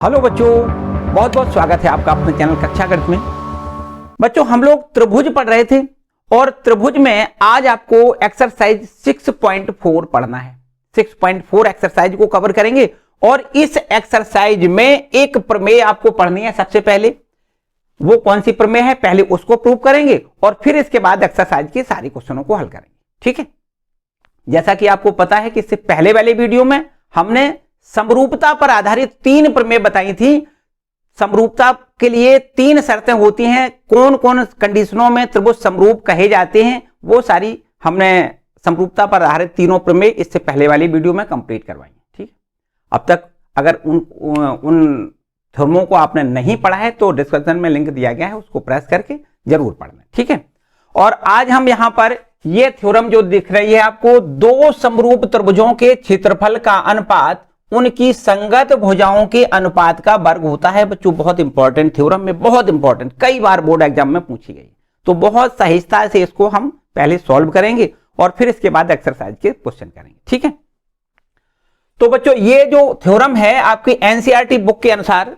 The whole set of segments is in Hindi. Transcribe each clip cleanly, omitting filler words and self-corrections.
हेलो बच्चों, बहुत बहुत स्वागत है आपका अपने चैनल कक्षा गणित में। बच्चों, हम लोग त्रिभुज पढ़ रहे थे और त्रिभुज में आज आपको एक्सरसाइज 6.4 पढ़ना है। 6.4 एक्सरसाइज को कवर करेंगे और इस एक्सरसाइज में एक प्रमेय आपको पढ़नी है। सबसे पहले वो कौन सी प्रमेय है, पहले उसको प्रूव करेंगे और फिर इसके बाद एक्सरसाइज के सारे क्वेश्चनों को हल करेंगे। ठीक है, जैसा कि आपको पता है कि इससे पहले वाले वीडियो में हमने समरूपता पर आधारित 3 प्रमेय बताई थी। समरूपता के लिए 3 शर्तें होती हैं, कौन कौन कंडीशनों में त्रिभुज समरूप कहे जाते हैं, वो सारी हमने समरूपता पर आधारित तीनों प्रमेय इससे पहले वाली वीडियो में कंप्लीट करवाई। ठीक है, अब तक अगर उन थ्योरमों को आपने नहीं पढ़ा है तो डिस्क्रिप्शन में लिंक दिया गया है, उसको प्रेस करके जरूर पढ़ना। ठीक है, और आज हम यहां पर ये थ्योरम जो दिख रही है आपको, 2 समरूप त्रिभुजों के क्षेत्रफल का अनुपात उनकी संगत भुजाओं के अनुपात का वर्ग होता है। बच्चों, बहुत इंपॉर्टेंट थ्योरम में, बहुत इंपॉर्टेंट, कई बार बोर्ड एग्जाम में पूछी गई, तो बहुत सहजता से इसको हम पहले सॉल्व करेंगे और फिर इसके बाद एक्सरसाइज के क्वेश्चन करेंगे। ठीक है, तो बच्चों ये जो थ्योरम है आपकी एनसीईआरटी बुक के अनुसार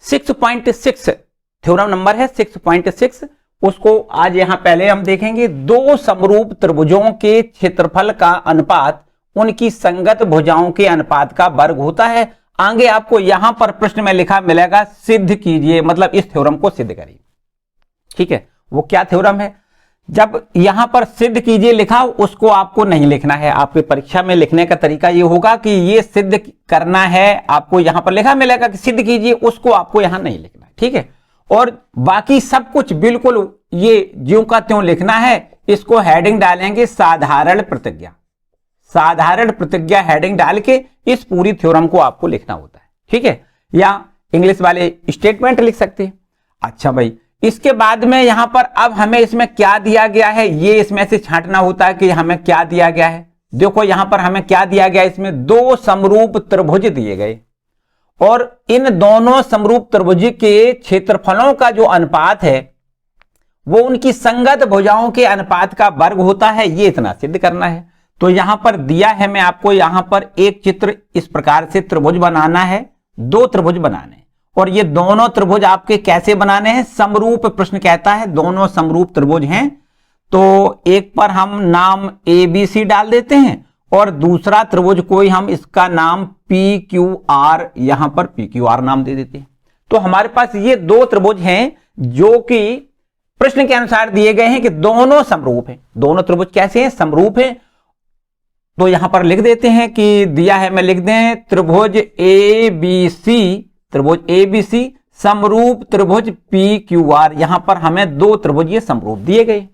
6.6 थ्योरम नंबर है, 6.6। उसको आज यहां पहले हम देखेंगे। 2 समरूप त्रिभुजों के क्षेत्रफल का अनुपात उनकी संगत भुजाओं के अनुपात का वर्ग होता है। आगे आपको यहां पर प्रश्न में लिखा मिलेगा सिद्ध कीजिए, मतलब इस थ्योरम को सिद्ध करिए। ठीक है, वो क्या थ्योरम है, जब यहां पर सिद्ध कीजिए लिखा उसको आपको नहीं लिखना है। आपके परीक्षा में लिखने का तरीका ये होगा कि ये सिद्ध करना है, आपको यहां पर लिखा मिलेगा कि सिद्ध कीजिए, उसको आपको यहां नहीं लिखना है। ठीक है, और बाकी सब कुछ बिल्कुल ये ज्यों का त्यों लिखना है। इसको हेडिंग डालेंगे साधारण प्रतिज्ञा, साधारण प्रतिज्ञा हेडिंग डाल के इस पूरी थ्योरम को आपको लिखना होता है। ठीक है, या इंग्लिश वाले स्टेटमेंट लिख सकते हैं। अच्छा भाई, इसके बाद में यहां पर अब हमें इसमें क्या दिया गया है, ये इसमें से छांटना होता है कि हमें क्या दिया गया है। देखो यहां पर हमें क्या दिया गया है, इसमें 2 समरूप त्रिभुज दिए गए और इन दोनों समरूप त्रिभुज के क्षेत्रफलों का जो अनुपात है वो उनकी संगत भुजाओं के अनुपात का वर्ग होता है। ये इतना सिद्ध करना है। तो यहां पर दिया है, मैं आपको यहां पर एक चित्र इस प्रकार से त्रिभुज बनाना है, 2 त्रिभुज बनाने हैं और ये दोनों त्रिभुज आपके कैसे बनाने हैं, समरूप प्रश्न कहता है, दोनों समरूप त्रिभुज हैं। तो एक पर हम नाम ABC डाल देते हैं और दूसरा त्रिभुज कोई हम इसका नाम PQR, यहां पर PQR नाम दे देते हैं। तो हमारे पास ये 2 त्रिभुज हैं जो कि प्रश्न के अनुसार दिए गए हैं कि दोनों समरूप हैं। दोनों त्रिभुज कैसे हैं, समरूप हैं। तो यहां पर लिख देते हैं कि दिया है, मैं लिख दें त्रिभुज ABC, त्रिभुज ABC समरूप त्रिभुज PQR। यहां पर हमें 2 त्रिभुज ये समरूप दिए गए।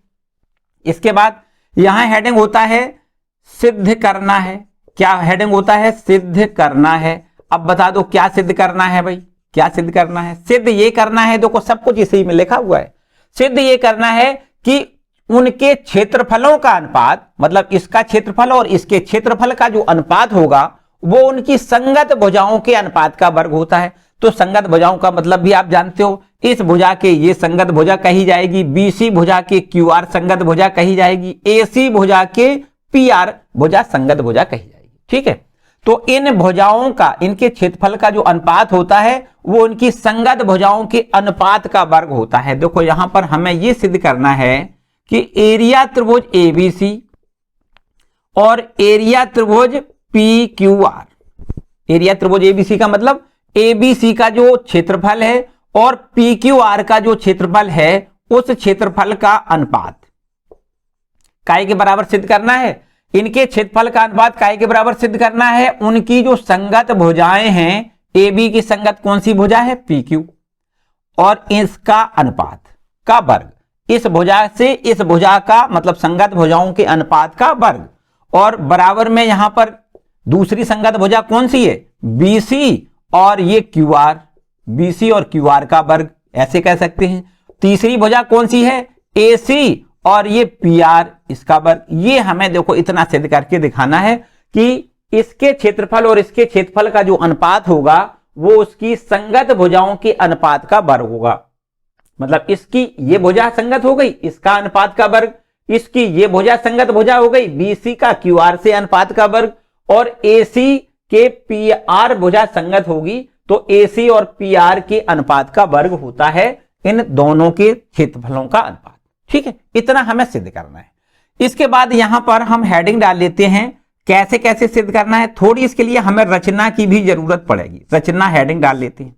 इसके बाद यहां हेडिंग होता है सिद्ध करना है। क्या हेडिंग होता है, सिद्ध करना है। अब बता दो क्या सिद्ध करना है भाई, क्या सिद्ध करना है, सिद्ध ये करना है, देखो सब कुछ इसी में लिखा हुआ है। सिद्ध ये करना है कि उनके क्षेत्रफलों का अनुपात, मतलब इसका क्षेत्रफल और इसके क्षेत्रफल का जो अनुपात होगा वो उनकी संगत भुजाओं के अनुपात का वर्ग होता है। तो संगत भुजाओं का मतलब भी आप जानते हो, इस भुजा के ये संगत भुजा कही जाएगी, BC भुजा के QR संगत भुजा कही जाएगी, AC भुजा के PR भुजा संगत भुजा कही जाएगी। ठीक है, तो इन भुजाओं का, इनके क्षेत्रफल का जो अनुपात होता है वो उनकी संगत भुजाओं के अनुपात का वर्ग होता है। देखो यहां पर हमें यह सिद्ध करना है कि एरिया त्रिभुज ABC और एरिया त्रिभुज PQR, एरिया त्रिभुज ABC का मतलब ABC का जो क्षेत्रफल है और PQR का जो क्षेत्रफल है उस क्षेत्रफल का अनुपात काय के बराबर सिद्ध करना है। इनके क्षेत्रफल का अनुपात काय के बराबर सिद्ध करना है। उनकी जो संगत भुजाएं हैं, AB की संगत कौन सी भुजा है, PQ, और इसका अनुपात का वर्ग, इस भुजा से इस भुजा का मतलब संगत भुजाओं के अनुपात का वर्ग, और बराबर में यहां पर दूसरी संगत भुजा कौन सी है, BC, और ये QR, BC और QR का वर्ग, ऐसे कह सकते हैं। तीसरी भुजा कौन सी है, AC, और ये PR, इसका वर्ग। ये हमें देखो इतना सिद्ध करके दिखाना है कि इसके क्षेत्रफल और इसके क्षेत्रफल का जो अनुपात होगा वो उसकी संगत भुजाओं के अनुपात का वर्ग होगा। मतलब इसकी ये भुजा संगत हो गई, इसका अनुपात का वर्ग, इसकी ये भुजा संगत भुजा हो गई, BC का QR से अनुपात का वर्ग, और AC के PR भुजा संगत होगी तो AC और PR के अनुपात का वर्ग होता है इन दोनों के क्षेत्रफलों का अनुपात। ठीक है, इतना हमें सिद्ध करना है। इसके बाद यहां पर हम हेडिंग डाल लेते हैं, कैसे कैसे सिद्ध करना है। थोड़ी इसके लिए हमें रचना की भी जरूरत पड़ेगी। रचना हेडिंग डाल लेते हैं।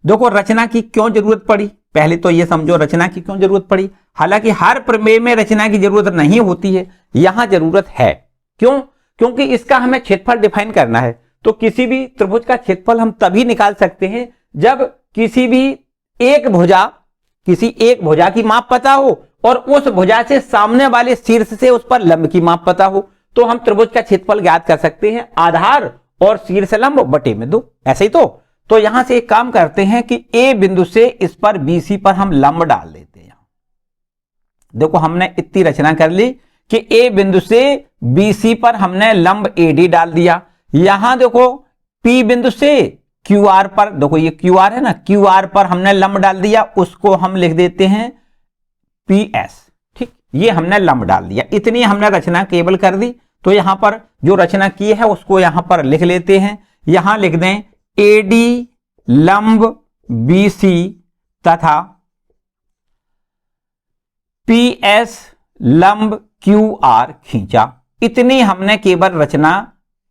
देखो रचना की क्यों जरूरत पड़ी, पहले तो ये समझो रचना की क्यों जरूरत पड़ी। हालांकि हर प्रमेय में रचना की जरूरत नहीं होती है, यहां जरूरत है। क्यों? क्योंकि इसका हमें क्षेत्रफल डिफाइन करना है। तो किसी भी त्रिभुज का क्षेत्रफल हम तभी निकाल सकते हैं जब किसी एक भुजा की माप पता हो और उस भुजा से सामने वाले शीर्ष से उस पर लंब की माप पता हो, तो हम त्रिभुज का क्षेत्रफल ज्ञात कर सकते हैं आधार और शीर्ष लंब बटे में 2। ऐसे ही तो यहां से एक काम करते हैं कि A बिंदु से इस पर BC पर हम लंब डाल देते हैं। देखो हमने इतनी रचना कर ली कि A बिंदु से BC पर हमने लंब AD डाल दिया। यहां देखो P बिंदु से QR पर, देखो ये QR है ना, QR पर हमने लंब डाल दिया, उसको हम लिख देते हैं PS। ठीक, ये हमने लंब डाल दिया। इतनी हमने रचना केवल कर दी। तो यहां पर जो रचना की है उसको यहां पर लिख लेते हैं। यहां लिख दें AD लंब BC तथा PS लंब QR खींचा। इतनी हमने केवल रचना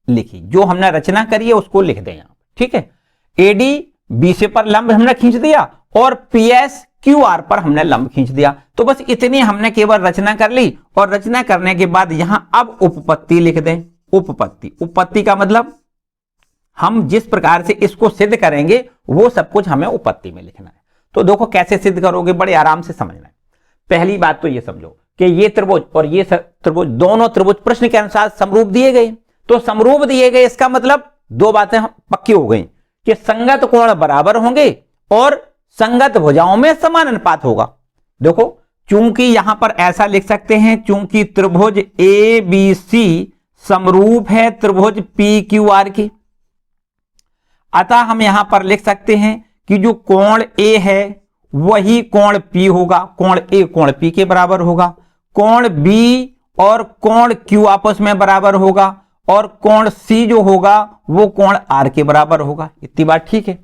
लिखी। जो हमने रचना करी है उसको लिख दें यहां। ठीक है, AD BC पर लंब हमने खींच दिया और PS QR पर हमने लंब खींच दिया। तो बस इतनी हमने केवल रचना कर ली। और रचना करने के बाद यहां अब उपपत्ति लिख दें। उपपत्ति का मतलब हम जिस प्रकार से इसको सिद्ध करेंगे वो सब कुछ हमें उपपत्ति में लिखना है। तो देखो कैसे सिद्ध करोगे, बड़े आराम से समझना है। पहली बात तो ये समझो कि ये त्रिभुज और ये त्रिभुज, दोनों त्रिभुज प्रश्न के अनुसार समरूप दिए गए। तो समरूप दिए गए इसका मतलब दो बातें पक्की हो गई कि संगत कोण बराबर होंगे और संगत भुजाओं में समान अनुपात होगा। देखो चूंकि यहां पर ऐसा लिख सकते हैं, चूंकि त्रिभुज ABC समरूप है त्रिभुज PQR की, अतः हम यहां पर लिख सकते हैं कि जो कोण A है वही कोण P होगा। कोण A कोण P के बराबर होगा। कोण B और कोण Q आपस में बराबर होगा और कोण C जो होगा वो कोण R के बराबर होगा। इतनी बात ठीक है,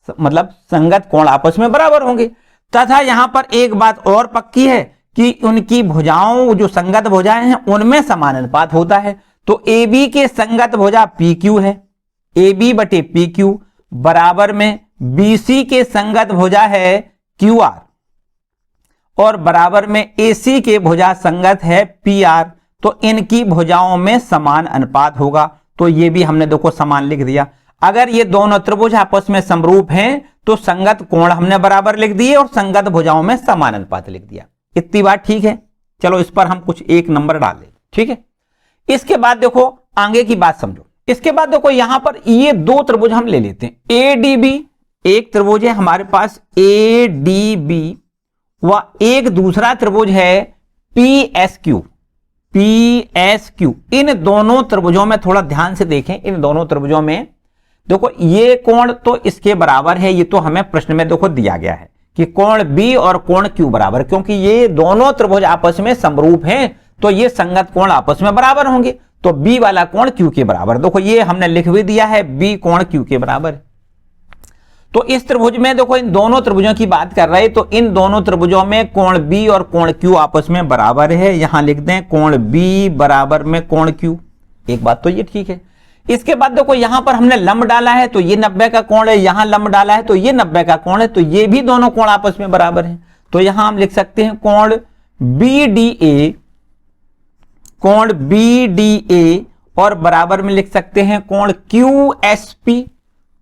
मतलब संगत कोण आपस में बराबर होंगे। तथा यहां पर एक बात और पक्की है कि उनकी भुजाओं, जो संगत भुजाएं हैं उनमें समान अनुपात होता है। तो AB के संगत भुजा PQ है, AB बटे PQ बराबर में BC के संगत भुजा है QR और बराबर में AC के भुजा संगत है PR। तो इनकी भुजाओं में समान अनुपात होगा। तो ये भी हमने देखो समान लिख दिया। अगर ये दोनों त्रिभुज आपस में समरूप हैं तो संगत कोण हमने बराबर लिख दिए और संगत भुजाओं में समान अनुपात लिख दिया। इतनी बात ठीक है। चलो इस पर हम कुछ एक नंबर डाल दें। ठीक है, इसके बाद देखो आगे की बात समझो। इसके बाद देखो यहां पर ये दो त्रिभुज हम ले लेते हैं। ADB एक त्रिभुज है हमारे पास ADB व एक दूसरा त्रिभुज है PSQ। इन दोनों त्रिभुजों में थोड़ा ध्यान से देखें। इन दोनों त्रिभुजों में देखो ये कोण तो इसके बराबर है, ये तो हमें प्रश्न में देखो दिया गया है कि कोण B और कोण Q बराबर, क्योंकि ये दोनों त्रिभुज आपस में समरूप हैं तो ये संगत कोण आपस में बराबर होंगे। तो B वाला कोण Q के बराबर, देखो ये हमने लिख भी दिया है, B कोण Q के बराबर। तो इस त्रिभुज में देखो इन दोनों त्रिभुजों की बात कर रहे हैं, तो इन दोनों त्रिभुजों में कोण B और कोण Q आपस में बराबर है। यहां लिख दें कोण B बराबर में कोण Q। एक बात तो ये ठीक है। इसके बाद देखो यहां पर हमने लंब डाला है तो ये 90 का कोण है, यहां लंब डाला है तो ये 90 का कोण है, तो ये भी दोनों कोण आपस में बराबर हैं। तो यहां हम लिख सकते हैं कोण BDA और बराबर में लिख सकते हैं कोण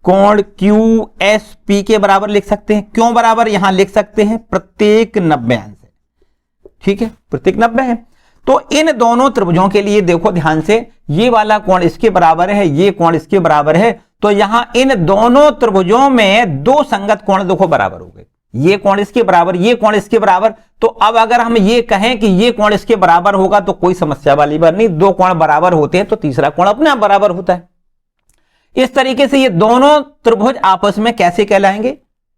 QSP के बराबर लिख सकते हैं। क्यों बराबर? यहां लिख सकते हैं प्रत्येक 90 अंश है। ठीक है, प्रत्येक 90 है। तो इन दोनों त्रिभुजों के लिए देखो ध्यान से, ये वाला कोण इसके बराबर है, ये कोण इसके बराबर है। तो यहां इन दोनों त्रिभुजों में दो संगत कोण देखो बराबर हो गए। ये कोण इसके बराबर, ये कोण इसके बराबर। तो अब अगर हम ये कहें कि ये कोण इसके बराबर होगा तो कोई समस्या वाली बात नहीं। दो कोण बराबर होते हैं तो तीसरा कोण अपने आप बराबर होता है। इस तरीके से ये दोनों त्रिभुज आपस में कैसे कहलाएंगे?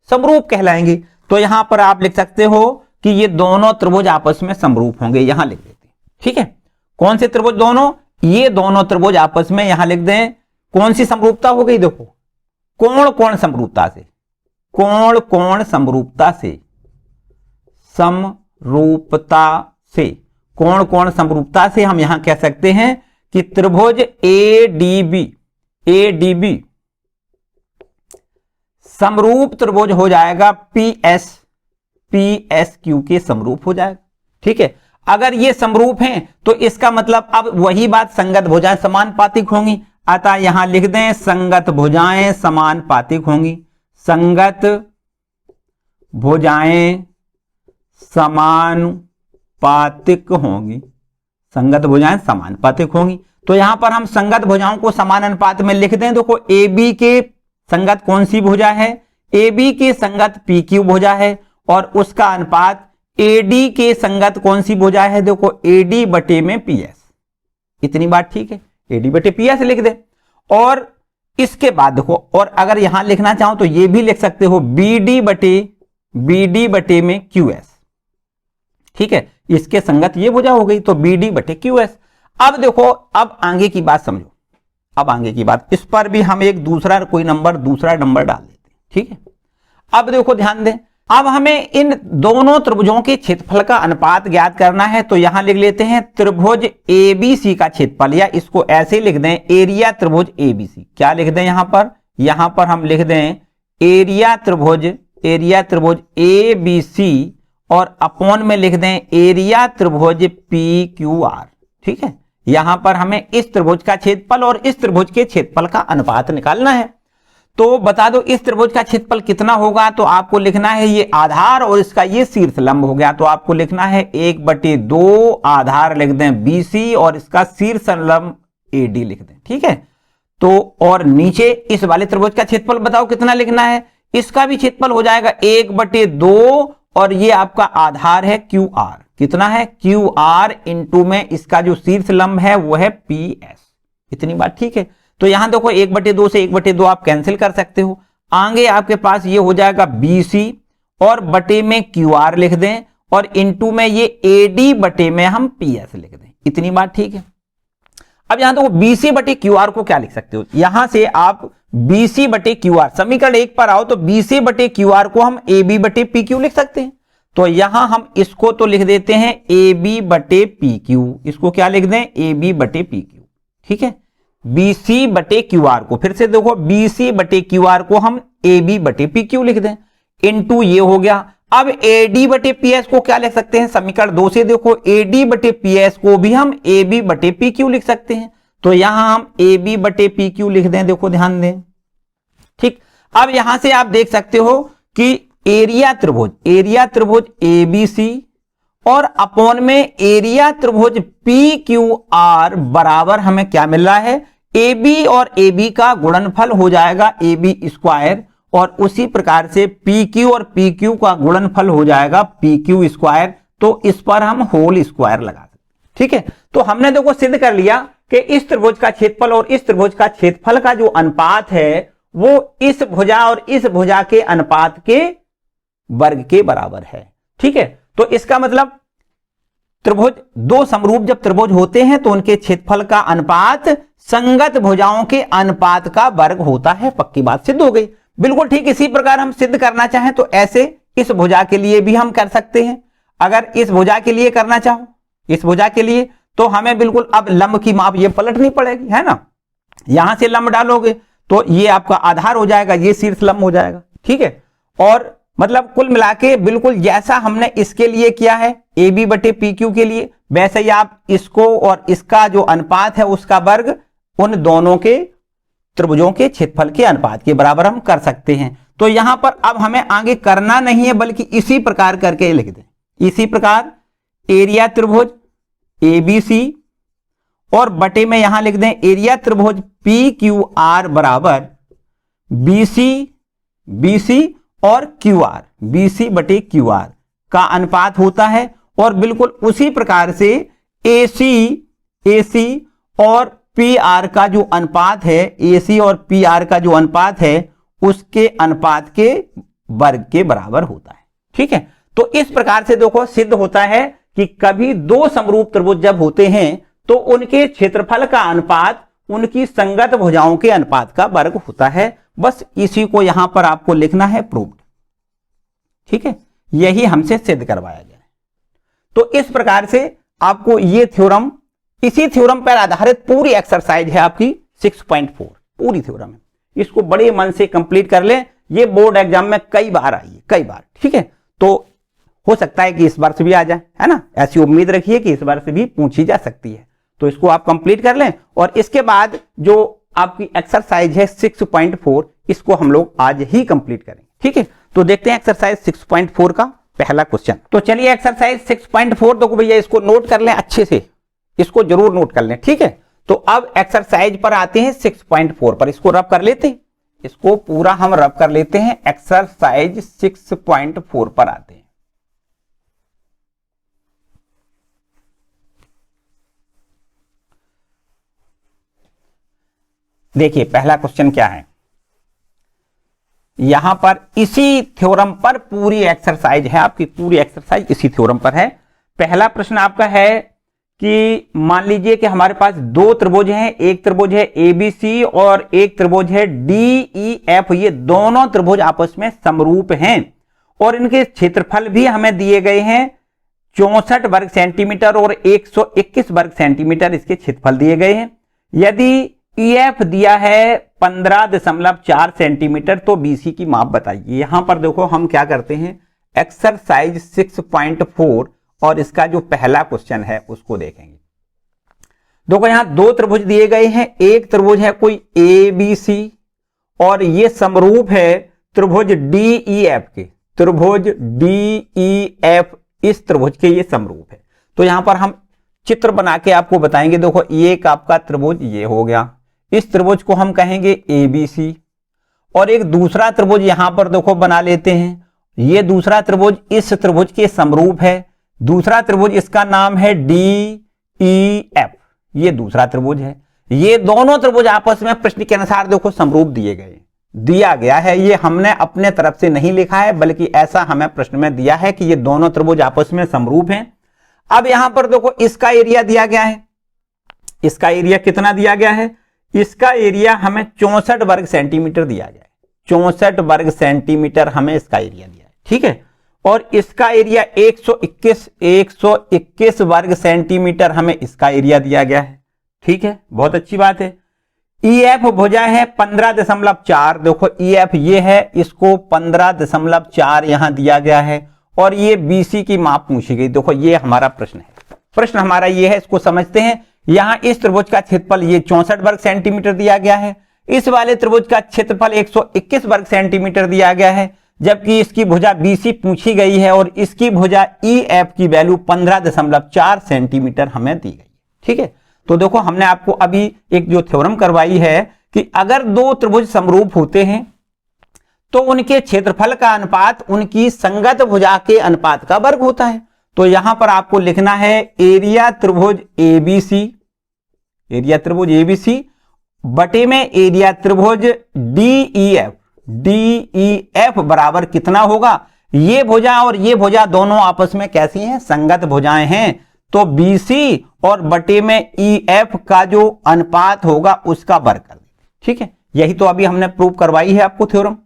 समरूप कहलाएंगे। तो यहां पर आप लिख सकते हो कि ये दोनों त्रिभुज आपस में समरूप होंगे, यहां लिख देते हैं। ठीक है, कौन से त्रिभुज? दोनों, ये दोनों त्रिभुज आपस में, यहां लिख दें कौन सी समरूपता हो गई। देखो कोण कोण समरूपता से, कोण कोण समरूपता से, समरूपता से, कोण कोण समरूपता से हम यहां कह सकते हैं कि त्रिभुज एडीबी, एडीबी समरूप त्रिभुज हो जाएगा पीएस, पीएसक्यू के समरूप हो जाएगा। ठीक है, अगर ये समरूप हैं तो इसका मतलब अब वही बात, संगत भुजाएं समानुपातिक होंगी, अतः यहां लिख दें संगत भुजाएं समानुपातिक होंगी, संगत भुजाएं समानुपातिक होंगी, संगत भुजाएं समानुपातिक होंगी। तो यहां पर हम संगत भुजाओं को समान अनुपात में लिख दें। देखो ए बी के संगत कौन सी भुजा है, ए बी के संगत पी क्यू भुजा है, और उसका अनुपात एडी के संगत कौन सी भुजा है, देखो एडी बटे में पीएस। इतनी बात ठीक है, एडी बटे पीएस लिख दे। और इसके बाद देखो, और अगर यहां लिखना चाहो तो ये भी लिख सकते हो बीडी बटे में क्यूएस। ठीक है, इसके संगत ये भुजा हो गई, तो बीडी बटे क्यूएस। अब देखो, अब आगे की बात समझो, अब आगे की बात, इस पर भी हम एक दूसरा नंबर डाल देते हैं। ठीक है, अब देखो ध्यान दें, अब हमें इन दोनों त्रिभुजों के क्षेत्रफल का अनुपात ज्ञात करना है। तो यहां लिख लेते हैं त्रिभुज एबीसी का क्षेत्रफल, या इसको ऐसे लिख दें एरिया त्रिभुज एबीसी। क्या लिख दें यहां पर हम लिख दें एरिया त्रिभुज एबीसी, और अपोन में लिख दें एरिया त्रिभुज पी क्यू आर। ठीक है, यहां पर हमें इस त्रिभुज का क्षेत्रफल और इस त्रिभुज के क्षेत्रफल का अनुपात निकालना है। तो बता दो इस त्रिभुज का क्षेत्रफल कितना होगा, तो आपको लिखना है ये आधार और इसका ये शीर्ष लंब हो गया, तो आपको लिखना है 1/2 आधार लिख दें BC और इसका शीर्ष लंब AD लिख दें। ठीक है, तो और नीचे इस वाले त्रिभुज का क्षेत्रफल बताओ कितना लिखना है, इसका भी क्षेत्रफल हो जाएगा 1/2 और ये आपका आधार है QR। कितना है, QR इंटू में इसका जो शीर्ष लंब है वो है PS। इतनी बात ठीक है। तो यहां देखो 1/2 से 1/2 आप कैंसिल कर सकते हो, आगे आपके पास ये हो जाएगा BC और बटे में QR लिख दें, और इंटू में ये AD बटे में हम PS लिख दें। इतनी बात ठीक है। अब यहां देखो BC बटे QR को क्या लिख सकते हो, यहां से आप BC बटे QR, समीकरण 1 पर आओ तो BC बटे QR को हम AB बटे PQ लिख सकते हैं। तो यहां हम इसको तो लिख देते हैं AB बटे PQ, इसको क्या लिख दें AB बटे PQ। ठीक है, BC बटे QR को फिर से देखो BC बटे QR को हम AB बटे PQ लिख दें, इनटू ये हो गया। अब AD बटे PS को क्या लिख सकते हैं, समीकरण 2 से देखो AD बटे PS को भी हम AB बटे PQ लिख सकते हैं। तो यहां हम AB बटे PQ लिख दें, देखो ध्यान दें। ठीक, अब यहां से आप देख सकते हो कि एरिया त्रिभुज ABC और अपोन में एरिया त्रिभुज PQR बराबर हमें क्या मिल रहा है, AB और AB का गुणनफल हो जाएगा AB स्क्वायर, और उसी प्रकार से PQ और PQ का गुणनफल हो जाएगा PQ स्क्वायर। तो इस पर हम होल स्क्वायर लगा सकते। ठीक है, तो हमने देखो सिद्ध कर लिया कि इस त्रिभुज का क्षेत्रफल और इस त्रिभुज का क्षेत्रफल का जो अनुपात है वो इस भुजा और इस भुजा के अनुपात के वर्ग के बराबर है। ठीक है, तो इसका मतलब त्रिभुज, दो समरूप जब त्रिभुज होते हैं तो उनके क्षेत्रफल का अनुपात संगत भुजाओं के अनुपात का वर्ग होता है। पक्की बात सिद्ध हो गई। बिल्कुल ठीक इसी प्रकार हम सिद्ध करना चाहें तो ऐसे इस भुजा के लिए भी हम कर सकते हैं। अगर इस भुजा के लिए करना चाहो, इस भुजा के लिए, तो हमें बिल्कुल अब लंब की माप ये पलटनी पड़ेगी, है ना। यहां से लंब डालोगे तो ये आपका आधार हो जाएगा, ये शीर्ष लंब हो जाएगा। ठीक है, और मतलब कुल मिलाके बिल्कुल जैसा हमने इसके लिए किया है AB बटे PQ के लिए, वैसे ही आप इसको और इसका जो अनुपात है उसका वर्ग उन दोनों के त्रिभुजों के क्षेत्रफल के अनुपात के बराबर हम कर सकते हैं। तो यहां पर अब हमें आगे करना नहीं है बल्कि इसी प्रकार करके लिख दें। इसी प्रकार एरिया त्रिभुज ABC और बटे में यहां लिख दें एरिया त्रिभुज PQR बराबर BC और QR, BC बटे QR का अनुपात होता है। और बिल्कुल उसी प्रकार से AC और PR का जो अनुपात है, AC और PR का जो अनुपात है उसके अनुपात के वर्ग के बराबर होता है। ठीक है, तो इस प्रकार से देखो सिद्ध होता है कि कभी दो समरूप त्रिभुज जब होते हैं तो उनके क्षेत्रफल का अनुपात उनकी संगत भुजाओं के अनुपात का वर्ग होता है। बस इसी को यहां पर आपको लिखना है प्रूव्ड। ठीक है, यही हमसे सिद्ध करवाया गया है। तो इस प्रकार से आपको ये थ्योरम, इसी थ्योरम पर आधारित पूरी एक्सरसाइज है आपकी 6.4, पूरी थ्योरम है। इसको बड़े मन से कंप्लीट कर ले, ये बोर्ड एग्जाम में कई बार आई है, कई बार। ठीक है, तो हो सकता है कि इस बार से भी आ जाए, है ना, ऐसी उम्मीद रखिए कि इस बार से भी पूछी जा सकती है। तो इसको आप कंप्लीट कर लें और इसके बाद जो आपकी एक्सरसाइज है 6.4, इसको हम लोग आज ही कंप्लीट करेंगे। ठीक है, तो देखते हैं एक्सरसाइज 6.4 का पहला क्वेश्चन। तो चलिए एक्सरसाइज 6.4, तो भैया इसको नोट कर लें अच्छे से, इसको जरूर नोट कर लें। ठीक है, तो अब एक्सरसाइज पर आते हैं 6.4 पर, इसको रब कर लेते हैं, इसको पूरा हम रब कर लेते हैं। एक्सरसाइज 6.4 पर आते हैं। देखिए पहला क्वेश्चन क्या है, यहां पर इसी थ्योरम पर पूरी एक्सरसाइज है, आपकी पूरी एक्सरसाइज इसी थ्योरम पर है। पहला प्रश्न आपका है कि मान लीजिए कि हमारे पास दो त्रिभुज हैं, एक त्रिभुज है ABC और एक त्रिभुज है DEF। ये दोनों त्रिभुज आपस में समरूप हैं और इनके क्षेत्रफल भी हमें दिए गए हैं 64 वर्ग सेंटीमीटर और 121 वर्ग सेंटीमीटर इसके क्षेत्रफल दिए गए हैं। यदि EF दिया है 15.4 सेंटीमीटर, तो BC की माप बताइए। यहां पर देखो हम क्या करते हैं, एक्सरसाइज 6.4 और इसका जो पहला क्वेश्चन है उसको देखेंगे। देखो यहां दो त्रिभुज दिए गए हैं, एक त्रिभुज है कोई ABC और ये समरूप है त्रिभुज DEF के, त्रिभुज DEF इस त्रिभुज के ये समरूप है। तो यहां पर हम चित्र बना के आपको बताएंगे। देखो एक आपका त्रिभुज ये हो गया, इस त्रिभुज को हम कहेंगे ABC और एक दूसरा त्रिभुज यहां पर देखो बना लेते हैं, ये दूसरा त्रिभुज इस त्रिभुज के समरूप है। दूसरा त्रिभुज इसका नाम है DEF, ये दूसरा त्रिभुज है। ये दोनों त्रिभुज आपस में प्रश्न के अनुसार देखो समरूप दिए गए, दिया गया है, ये हमने अपने तरफ से नहीं लिखा है बल्कि ऐसा हमें प्रश्न में दिया है कि ये दोनों त्रिभुज आपस में समरूप हैं। अब यहां पर देखो इसका एरिया दिया गया है, इसका एरिया कितना दिया गया है, इसका एरिया हमें 64 वर्ग सेंटीमीटर दिया गया है, 64 वर्ग सेंटीमीटर हमें इसका एरिया दिया है। ठीक है, और इसका एरिया 121 वर्ग सेंटीमीटर हमें इसका एरिया दिया गया है। ठीक है, बहुत अच्छी बात है। EF भुजा है 15.4, देखो EF ये है, इसको 15.4 यहां दिया गया है और ये BC की माप पूछी गई। देखो ये हमारा प्रश्न है, प्रश्न हमारा ये है, इसको समझते हैं। यहां इस त्रिभुज का क्षेत्रफल ये 64 वर्ग सेंटीमीटर दिया गया है, इस वाले त्रिभुज का क्षेत्रफल 121 वर्ग सेंटीमीटर दिया गया है, जबकि इसकी भुजा BC पूछी गई है और इसकी भुजा EF की वैल्यू 15.4 सेंटीमीटर हमें दी गई। ठीक है, तो देखो हमने आपको अभी एक जो थ्योरम करवाई है कि अगर दो त्रिभुज समरूप होते हैं तो उनके क्षेत्रफल का अनुपात उनकी संगत भुजा के अनुपात का वर्ग होता है। तो यहां पर आपको लिखना है एरिया त्रिभुज ABC, एरिया त्रिभुज ABC बटे में एरिया त्रिभुज DEF, DEF बराबर कितना होगा, ये भुजा और ये भुजा दोनों आपस में कैसी हैं, संगत भुजाएं हैं। तो BC और बटे में EF का जो अनुपात होगा उसका वर्ग कर देंगे। ठीक है, यही तो अभी हमने प्रूव करवाई है आपको थ्योरम।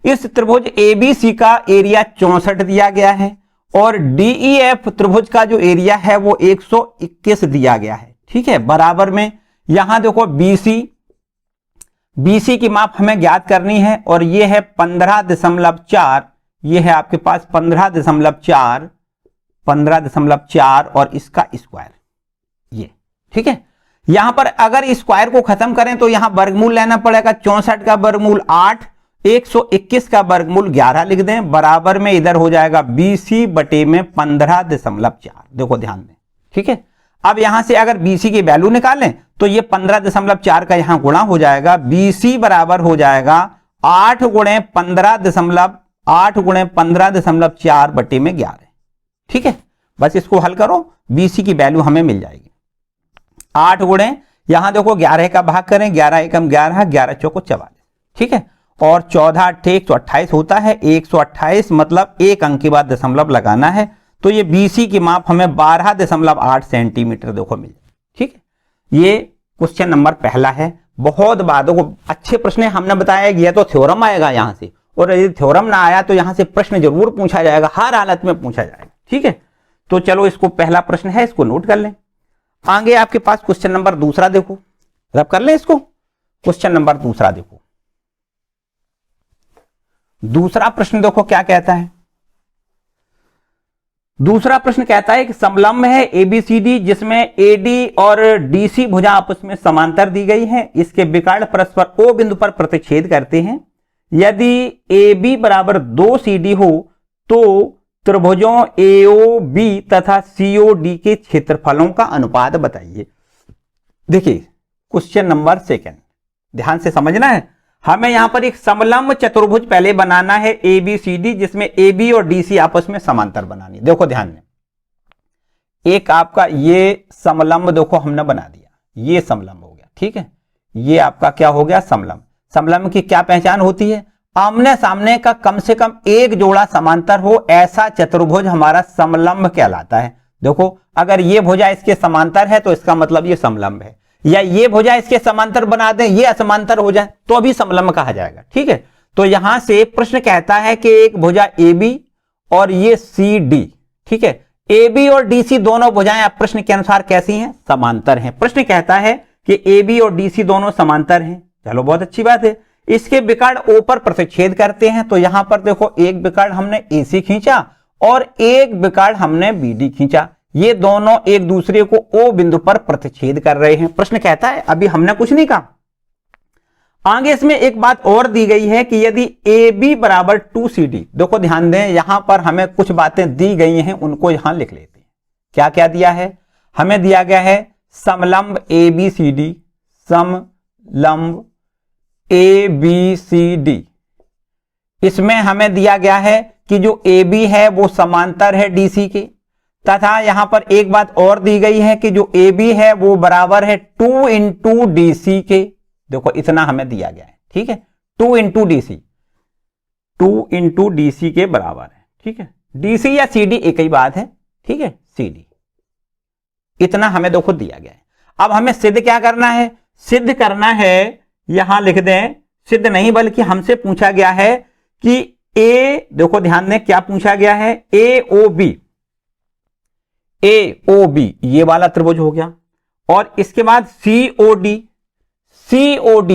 इस त्रिभुज ABC का एरिया 64 दिया गया है और DEF त्रिभुज का जो एरिया है वो 121 दिया गया है। ठीक है, बराबर में यहां देखो BC की माप हमें ज्ञात करनी है और ये है 15.4, ये है आपके पास 15.4 और इसका स्क्वायर ये। ठीक है, यहां पर अगर स्क्वायर को खत्म करें तो यहां वर्गमूल लेना पड़ेगा, 64 का वर्गमूल 8, 121 का वर्गमूल 11 लिख दें, बराबर में इधर हो जाएगा BC बटे में 15.4। देखो ध्यान दें। ठीक है, अब यहां से अगर BC की वैल्यू निकालें तो ये 15.4 का यहां गुणा हो जाएगा, BC बराबर हो जाएगा 8 गुणे 15.4 बटे में 11। ठीक है, बस इसको हल करो, BC की वैल्यू हमें मिल जाएगी 8 गुणे, यहां देखो 11 का भाग करें, 11 एकम 11, 11 चौको 44। ठीक है, और 14 8 128 होता है, 128 मतलब एक अंक के बाद दशमलव लगाना है। तो ये BC की माप हमें 12.8 सेंटीमीटर देखो मिल जाए। ठीक है, ये क्वेश्चन नंबर पहला है, बहुत बार देखो अच्छे प्रश्न हमने बताया कि यह तो थ्योरम आएगा यहां से, और यदि थ्योरम ना आया तो यहां से प्रश्न जरूर पूछा जाएगा, हर हालत में पूछा जाएगा। ठीक है, तो चलो इसको पहला प्रश्न है, इसको नोट कर लें। आगे आपके पास क्वेश्चन नंबर दूसरा देखो, रब कर लें इसको। क्वेश्चन नंबर दूसरा देखो, दूसरा प्रश्न देखो क्या कहता है। दूसरा प्रश्न कहता है कि समलंब है एबीसीडी जिसमें एडी और डीसी भुजा आपस में समांतर दी गई है, इसके विकर्ण परस्पर ओ बिंदु पर प्रतिच्छेद करते हैं। यदि AB बराबर 2 CD हो तो त्रिभुजों AOB तथा COD के क्षेत्रफलों का अनुपात बताइए। देखिए क्वेश्चन नंबर सेकंड, ध्यान से समझना है। हमें यहां पर एक समलंब चतुर्भुज पहले बनाना है ABCD जिसमें AB और DC आपस में समांतर बनानी। देखो ध्यान में, एक आपका ये समलंब देखो हमने बना दिया, ये समलंब हो गया। ठीक है, ये आपका क्या हो गया, समलंब। समलंब की क्या पहचान होती है, आमने सामने का कम से कम एक जोड़ा समांतर हो, ऐसा चतुर्भुज हमारा समलंब कहलाता है। देखो अगर ये भुजा इसके समांतर है तो इसका मतलब ये समलंब है, या ये भुजा इसके समांतर बना दें, ये असमांतर हो जाए तो अभी समलंब कहा जाएगा। ठीक है, तो यहां से प्रश्न कहता है कि एक भुजा AB और ये CD, ठीक है, AB और DC दोनों भुजाएं आप प्रश्न के अनुसार कैसी हैं, समांतर हैं। प्रश्न कहता है कि AB और DC दोनों समांतर हैं, चलो बहुत अच्छी बात है। इसके विकर्ण O पर प्रतिच्छेद करते हैं, तो यहां पर देखो एक विकर्ण हमने AC खींचा और एक विकर्ण हमने BD खींचा, ये दोनों एक दूसरे को O बिंदु पर प्रतिच्छेद कर रहे हैं। प्रश्न कहता है, अभी हमने कुछ नहीं कहा, आगे इसमें एक बात और दी गई है कि यदि AB बराबर 2 CD, देखो ध्यान दें यहां पर हमें कुछ बातें दी गई हैं, उनको यहां लिख लेते हैं। क्या क्या दिया है, हमें दिया गया है समलंब ABCD, समलंब ABCD, इसमें हमें दिया गया है कि जो AB है वो समांतर है DC के, तथा यहां पर एक बात और दी गई है कि जो AB है वो बराबर है 2 इंटू DC के। देखो इतना हमें दिया गया है, ठीक है, 2 इंटू DC, 2 इंटू DC के बराबर है। ठीक है, DC या CD एक ही बात है। ठीक है, CD इतना हमें देखो दिया गया है। अब हमें सिद्ध क्या करना है, सिद्ध करना है, यहां लिख दें, सिद्ध नहीं बल्कि हमसे पूछा गया है कि A, देखो ध्यान दें क्या पूछा गया है, AOB ये वाला त्रिभुज हो गया, और इसके बाद COD